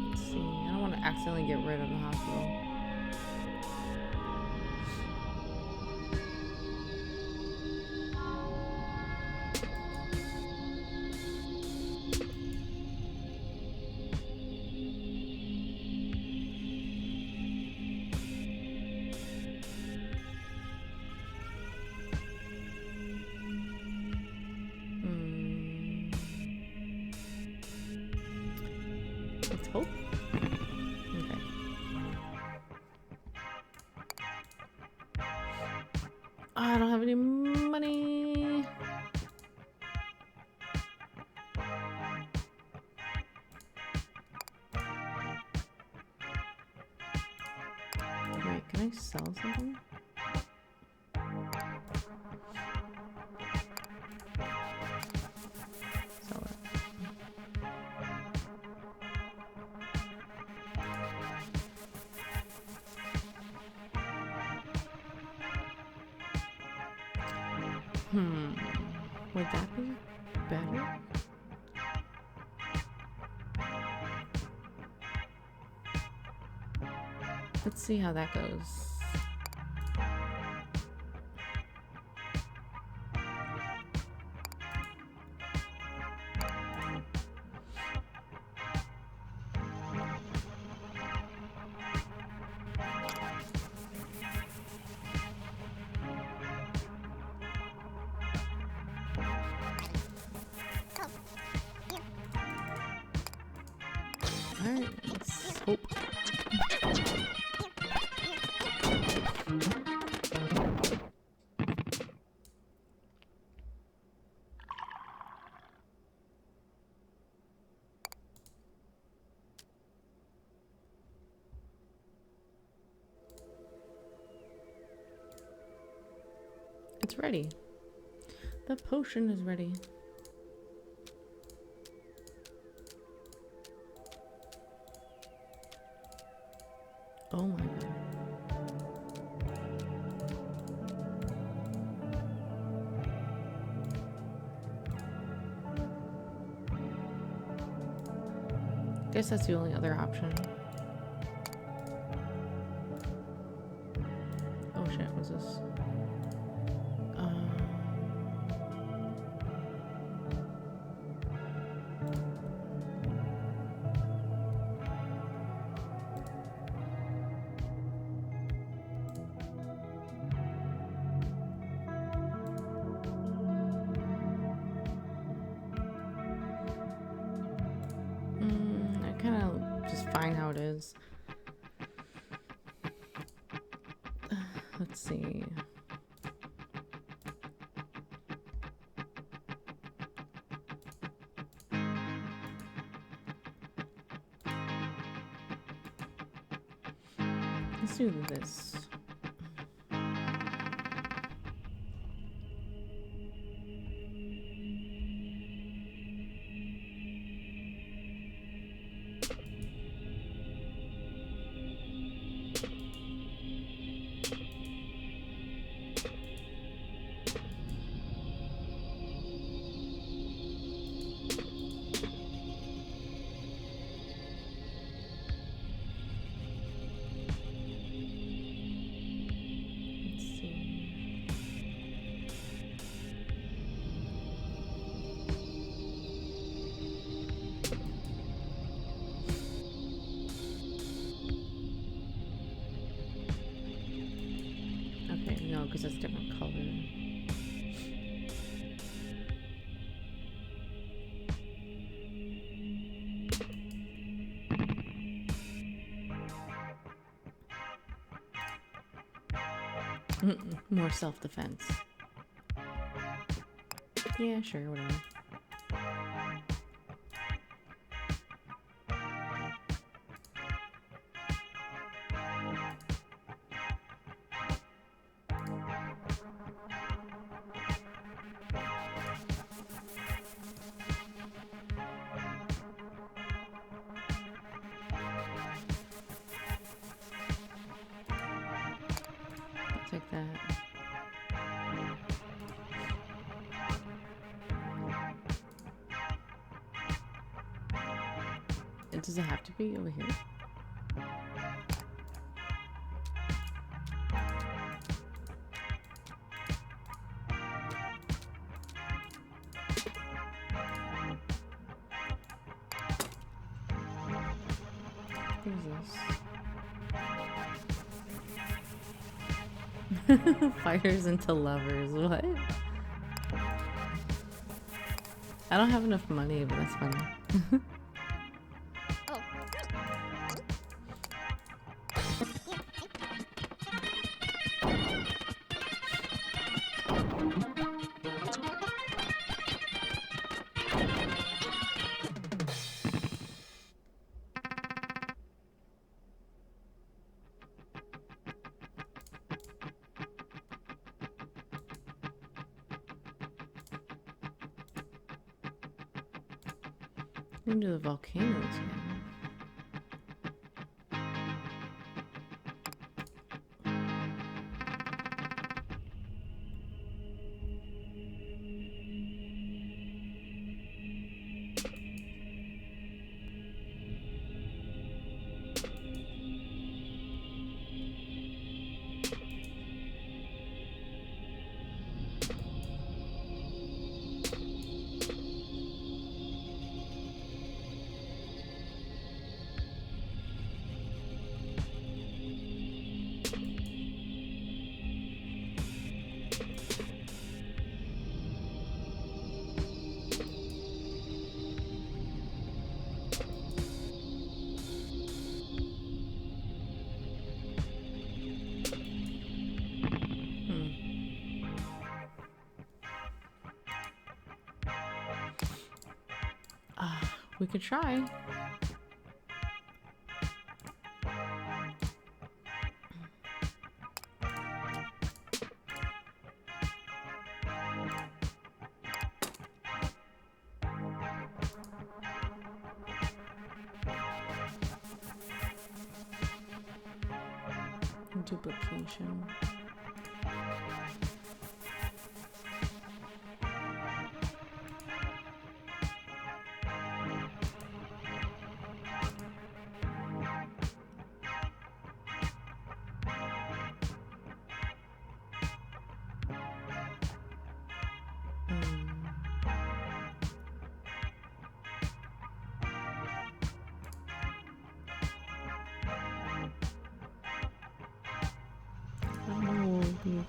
Let's see. I don't want to accidentally get rid of the hospital. Let's hope. Okay. I don't have any money. Wait, can I sell something? Sell it. Would that be better? Let's see how that goes. Alright, let's hope. It's ready. The potion is ready. Oh my god. Guess that's the only other option. Oh shit, what's this? I kind of just fine how it is. Let's see. Let's do this. No, because that's different color. More self-defense. Yeah, sure, whatever. Take that. Does it have to be over here? What is this? Fighters into lovers. What? I don't have enough money, but that's funny. Into the volcanoes again. We could try. duplication.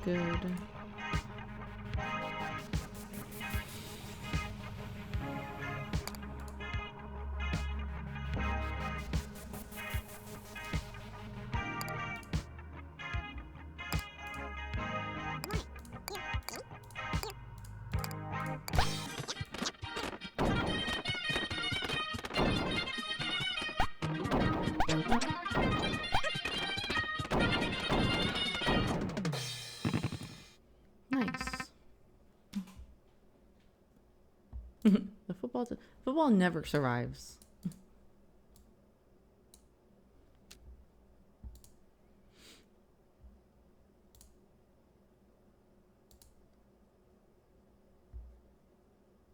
Good. Nice. The football never survives.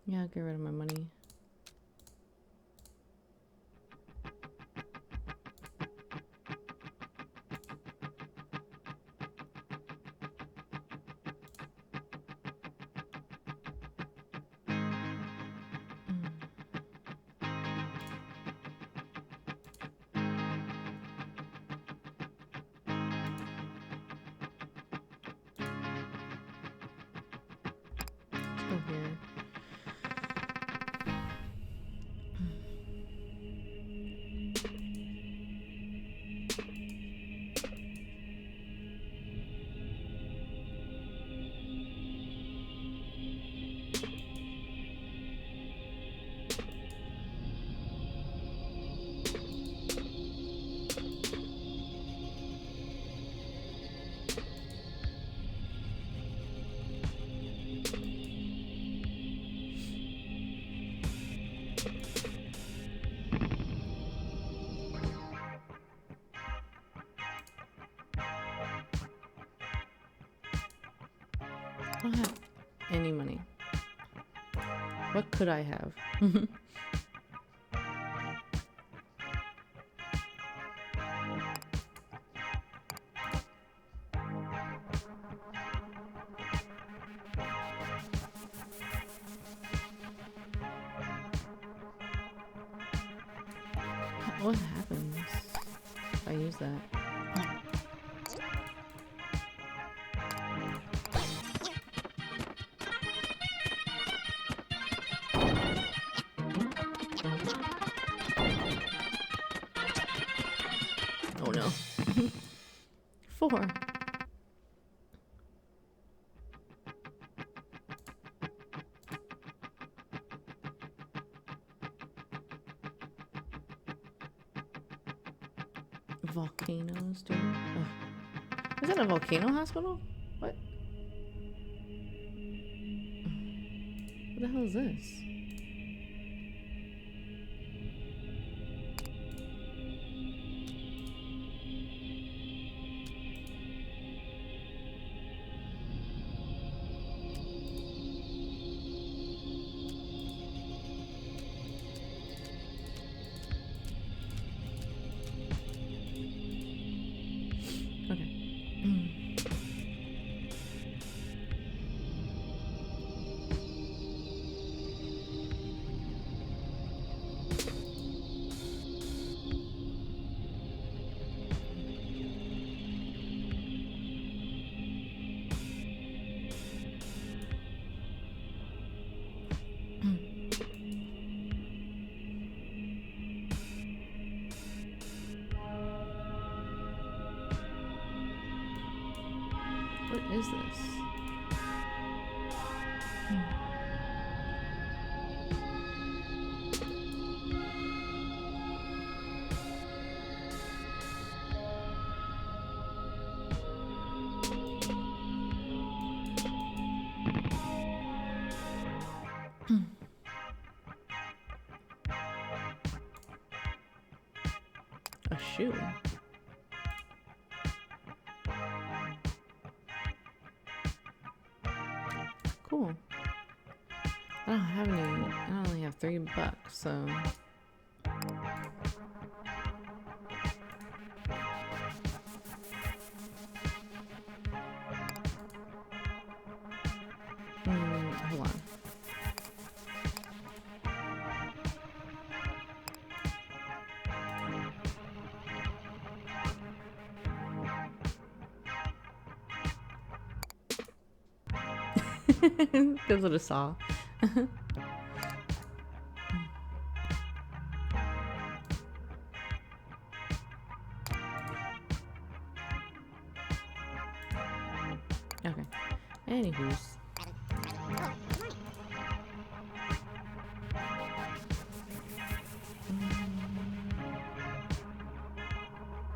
Yeah, get rid of my money. Here. I don't have any money. What could I have? What happens if I use that? Oh no. 4. Volcanoes, dude. Ugh. Is that a volcano hospital? What? What the hell is this? What is this? A shoe. cool. I don't have any. I only have $3, so. Hold on. Gives it a saw. Okay. Anywho's.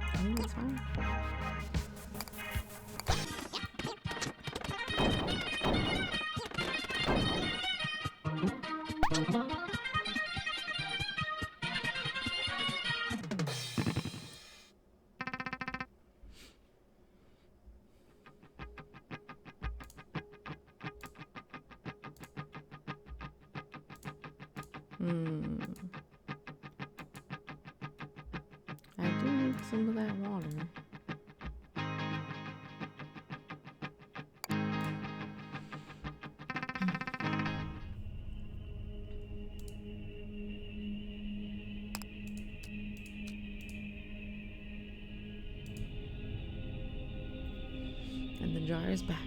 I think it's fine. I do need some of that water. And the jar is back.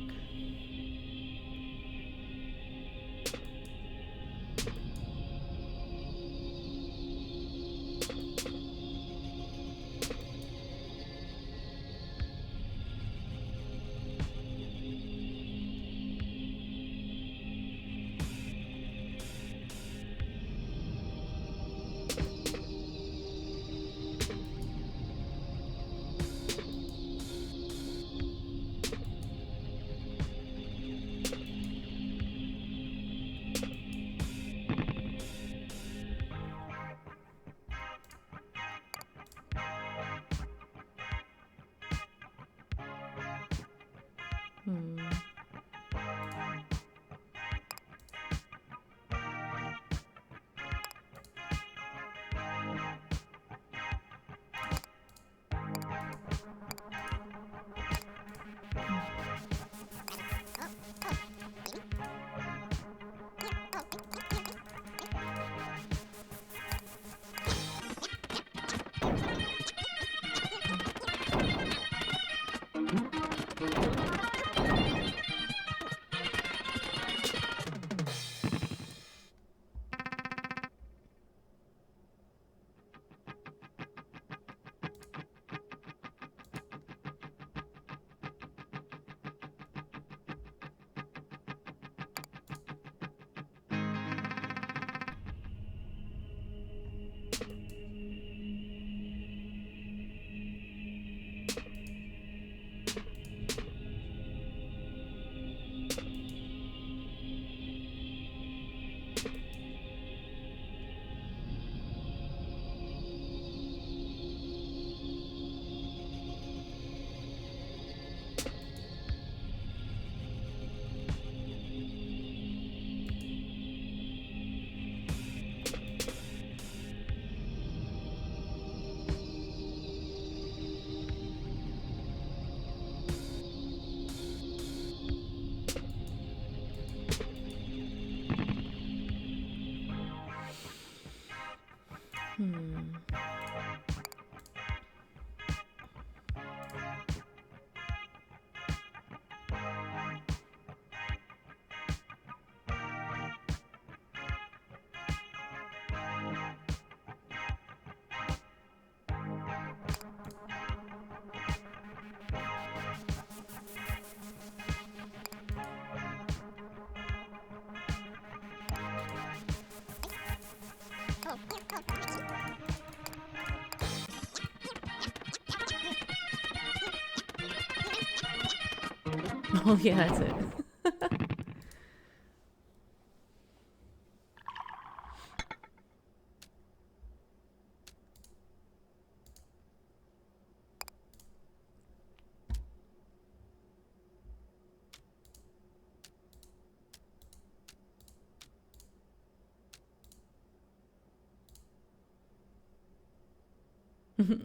Oh yeah, that's it.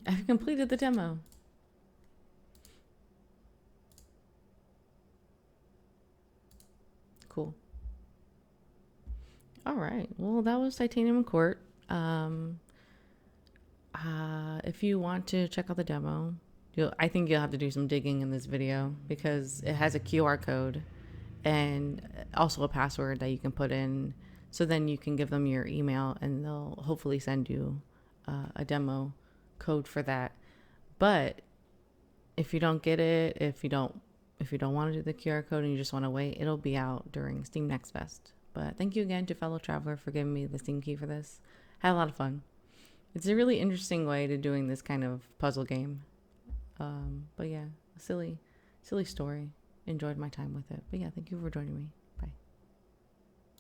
I've completed the demo. Cool. All right. Well, that was Titanium Court. Um, if you want to check out the demo, I think you'll have to do some digging in this video because it has a QR code and also a password that you can put in. So then you can give them your email and they'll hopefully send you a demo code for that. But if you don't get it, if you don't want to do the QR code and you just want to wait, it'll be out during Steam Next Fest. But thank you again to Fellow Traveler for giving me the Steam key for this. I had a lot of fun. It's a really interesting way to doing this kind of puzzle game. But yeah, silly story. Enjoyed my time with it. But yeah, thank you for joining me.